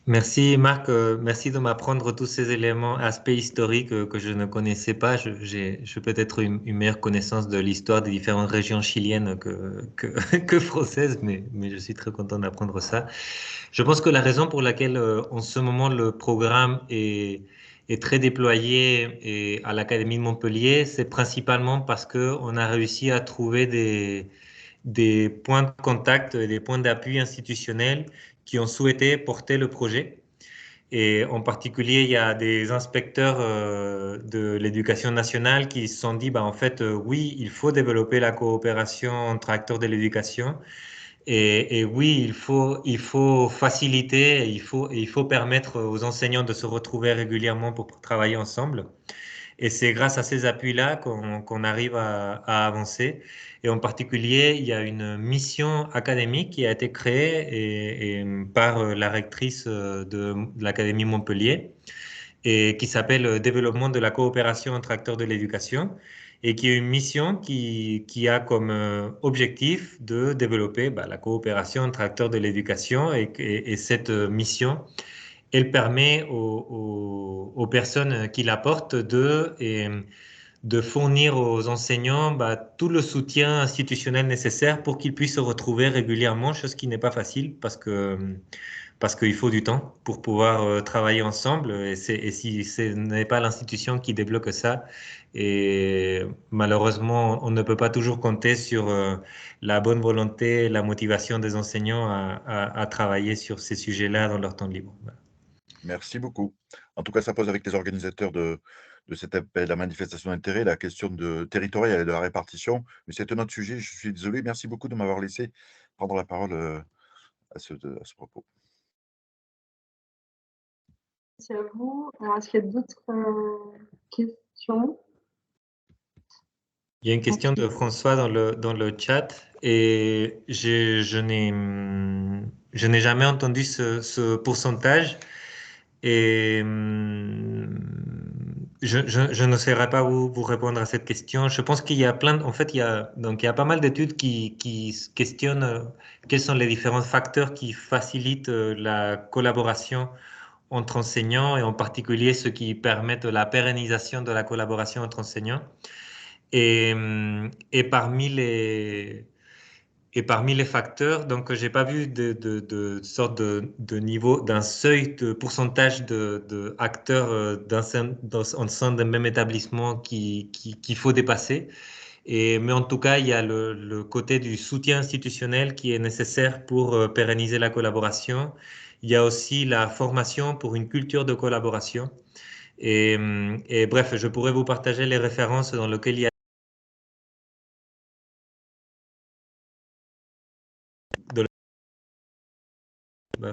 Merci Marc, merci de m'apprendre tous ces éléments, aspects historiques que je ne connaissais pas. J'ai peut-être une meilleure connaissance de l'histoire des différentes régions chiliennes que françaises, mais je suis très content d'apprendre ça. Je pense que la raison pour laquelle en ce moment le programme est très déployé à l'Académie de Montpellier, c'est principalement parce qu'on a réussi à trouver des points de contact, des points d'appui institutionnels qui ont souhaité porter le projet. Et en particulier, il y a des inspecteurs de l'éducation nationale qui se sont dit, en fait, oui, il faut développer la coopération entre acteurs de l'éducation. Et oui, il faut faciliter, il faut permettre aux enseignants de se retrouver régulièrement pour travailler ensemble. Et c'est grâce à ces appuis-là qu'on arrive à avancer. Et en particulier, il y a une mission académique qui a été créée par la rectrice de l'Académie Montpellier et qui s'appelle Développement de la coopération entre acteurs de l'éducation et qui est une mission qui a comme objectif de développer la coopération entre acteurs de l'éducation et cette mission elle permet aux personnes qui l'apportent de fournir aux enseignants tout le soutien institutionnel nécessaire pour qu'ils puissent se retrouver régulièrement, chose qui n'est pas facile parce que parce qu'il faut du temps pour pouvoir travailler ensemble. Et si ce n'est pas l'institution qui débloque ça, et malheureusement, on ne peut pas toujours compter sur la bonne volonté, la motivation des enseignants à travailler sur ces sujets-là dans leur temps libre. Voilà. Merci beaucoup. En tout cas, ça pose avec les organisateurs de cet appel à manifestation d'intérêt la question territoriale et de la répartition. Mais c'est un autre sujet. Je suis désolé. Merci beaucoup de m'avoir laissé prendre la parole à ce propos. Merci à vous. Alors, est-ce qu'il y a d'autres questions? Il y a une question de François dans le chat et je n'ai jamais entendu ce pourcentage et je ne saurais pas vous répondre à cette question. Je pense qu'il y a en fait, il y a pas mal d'études qui questionnent quels sont les différents facteurs qui facilitent la collaboration entre enseignants et en particulier ceux qui permettent la pérennisation de la collaboration entre enseignants. Et parmi les facteurs, donc j'ai pas vu de sorte de niveau, d'un seuil de pourcentage de acteurs au sein d'un même établissement qu'il faut dépasser. Mais en tout cas, il y a le côté du soutien institutionnel qui est nécessaire pour pérenniser la collaboration. Il y a aussi la formation pour une culture de collaboration. Et bref, je pourrais vous partager les références dans lesquelles il y a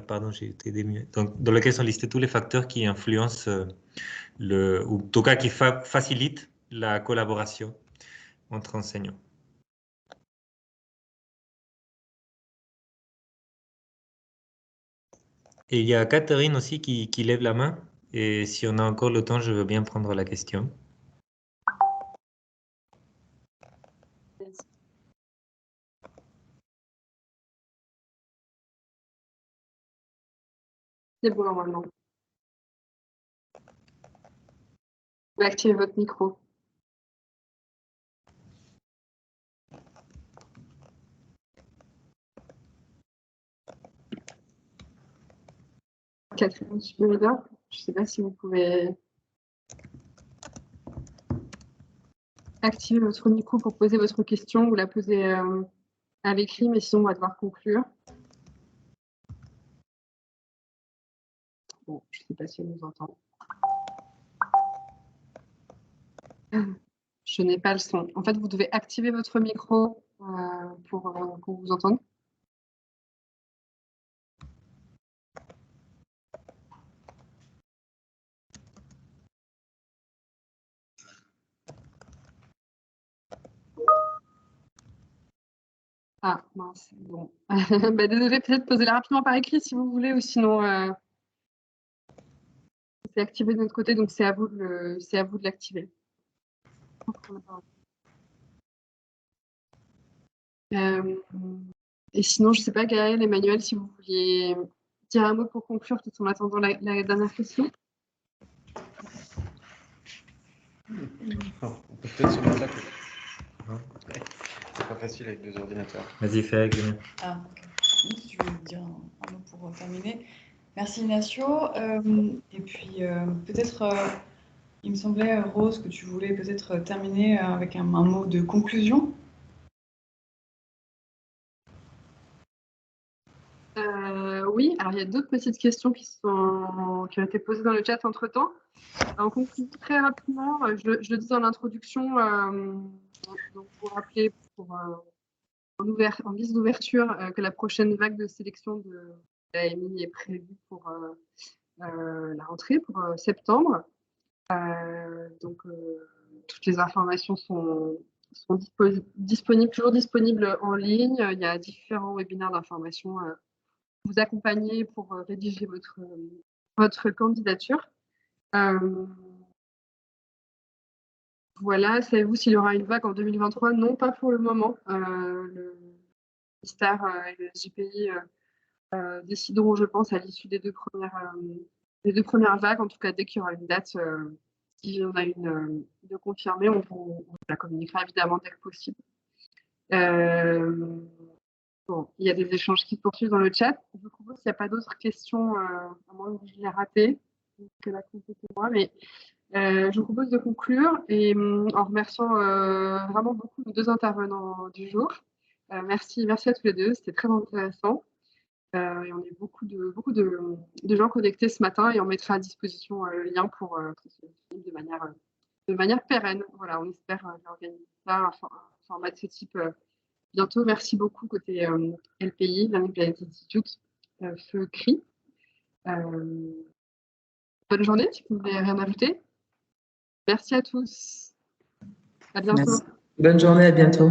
pardon, j'ai été démué. Donc, dans lequel sont listés tous les facteurs qui influencent ou en tout cas qui facilitent la collaboration entre enseignants. Et il y a Catherine aussi qui lève la main. Et si on a encore le temps, je veux bien prendre la question. C'est bon, normalement. Vous pouvez activer votre micro. Catherine Schmieder, je ne sais pas si vous pouvez activer votre micro pour poser votre question ou la poser à l'écrit, mais sinon on va devoir conclure. Bon, je ne sais pas si elle nous entend. Je n'ai pas le son. En fait, vous devez activer votre micro pour qu'on vous entende. Ah, mince, bon. Bah, désolé, peut-être posez-la rapidement par écrit si vous voulez, ou sinon c'est activé de notre côté, donc c'est à vous de l'activer. Et sinon, je ne sais pas, Gaël, Emmanuel, si vous vouliez dire un mot pour conclure, tout en attendant la dernière question. On peut peut-être se mettre là. C'est pas facile avec 2 ordinateurs. Vas-y, fais avec Julien. Ah, ok. Si tu veux dire un mot pour terminer. Merci Ignacio. Et puis peut-être, il me semblait, Rose, que tu voulais peut-être terminer avec un mot de conclusion. Oui, alors il y a d'autres petites questions qui ont été posées dans le chat entre-temps. En conclusion, très rapidement, je le dis dans l'introduction, donc vous rappelez en guise d'ouverture que la prochaine vague de sélection de l'AMI est prévue pour la rentrée, pour septembre. Donc toutes les informations sont toujours disponibles en ligne. Il y a différents webinaires d'information vous accompagner pour rédiger votre candidature. Voilà, savez-vous s'il y aura une vague en 2023? Non, pas pour le moment. Le ministère et le JPI décideront, je pense, à l'issue des deux premières vagues. En tout cas, dès qu'il y aura une date, si on a une de confirmer, on la communiquera évidemment dès que possible. Bon, il y a des échanges qui se poursuivent dans le chat. Je vous propose s'il n'y a pas d'autres questions, à moins que je l'ai raté, que la compléter moi, mais je vous propose de conclure et en remerciant vraiment beaucoup nos 2 intervenants du jour. Merci à tous les 2, c'était très intéressant. Et on est beaucoup de gens connectés ce matin et on mettra à disposition le lien pour que ce soit disponible de manière pérenne. Voilà, on espère organiser ça, un format de ce type bientôt. Merci beaucoup côté LPI, Learning Planet Institute, Feu CRI. Bonne journée, si vous voulez rien ajouter. Merci à tous. À bientôt. Merci. Bonne journée, à bientôt.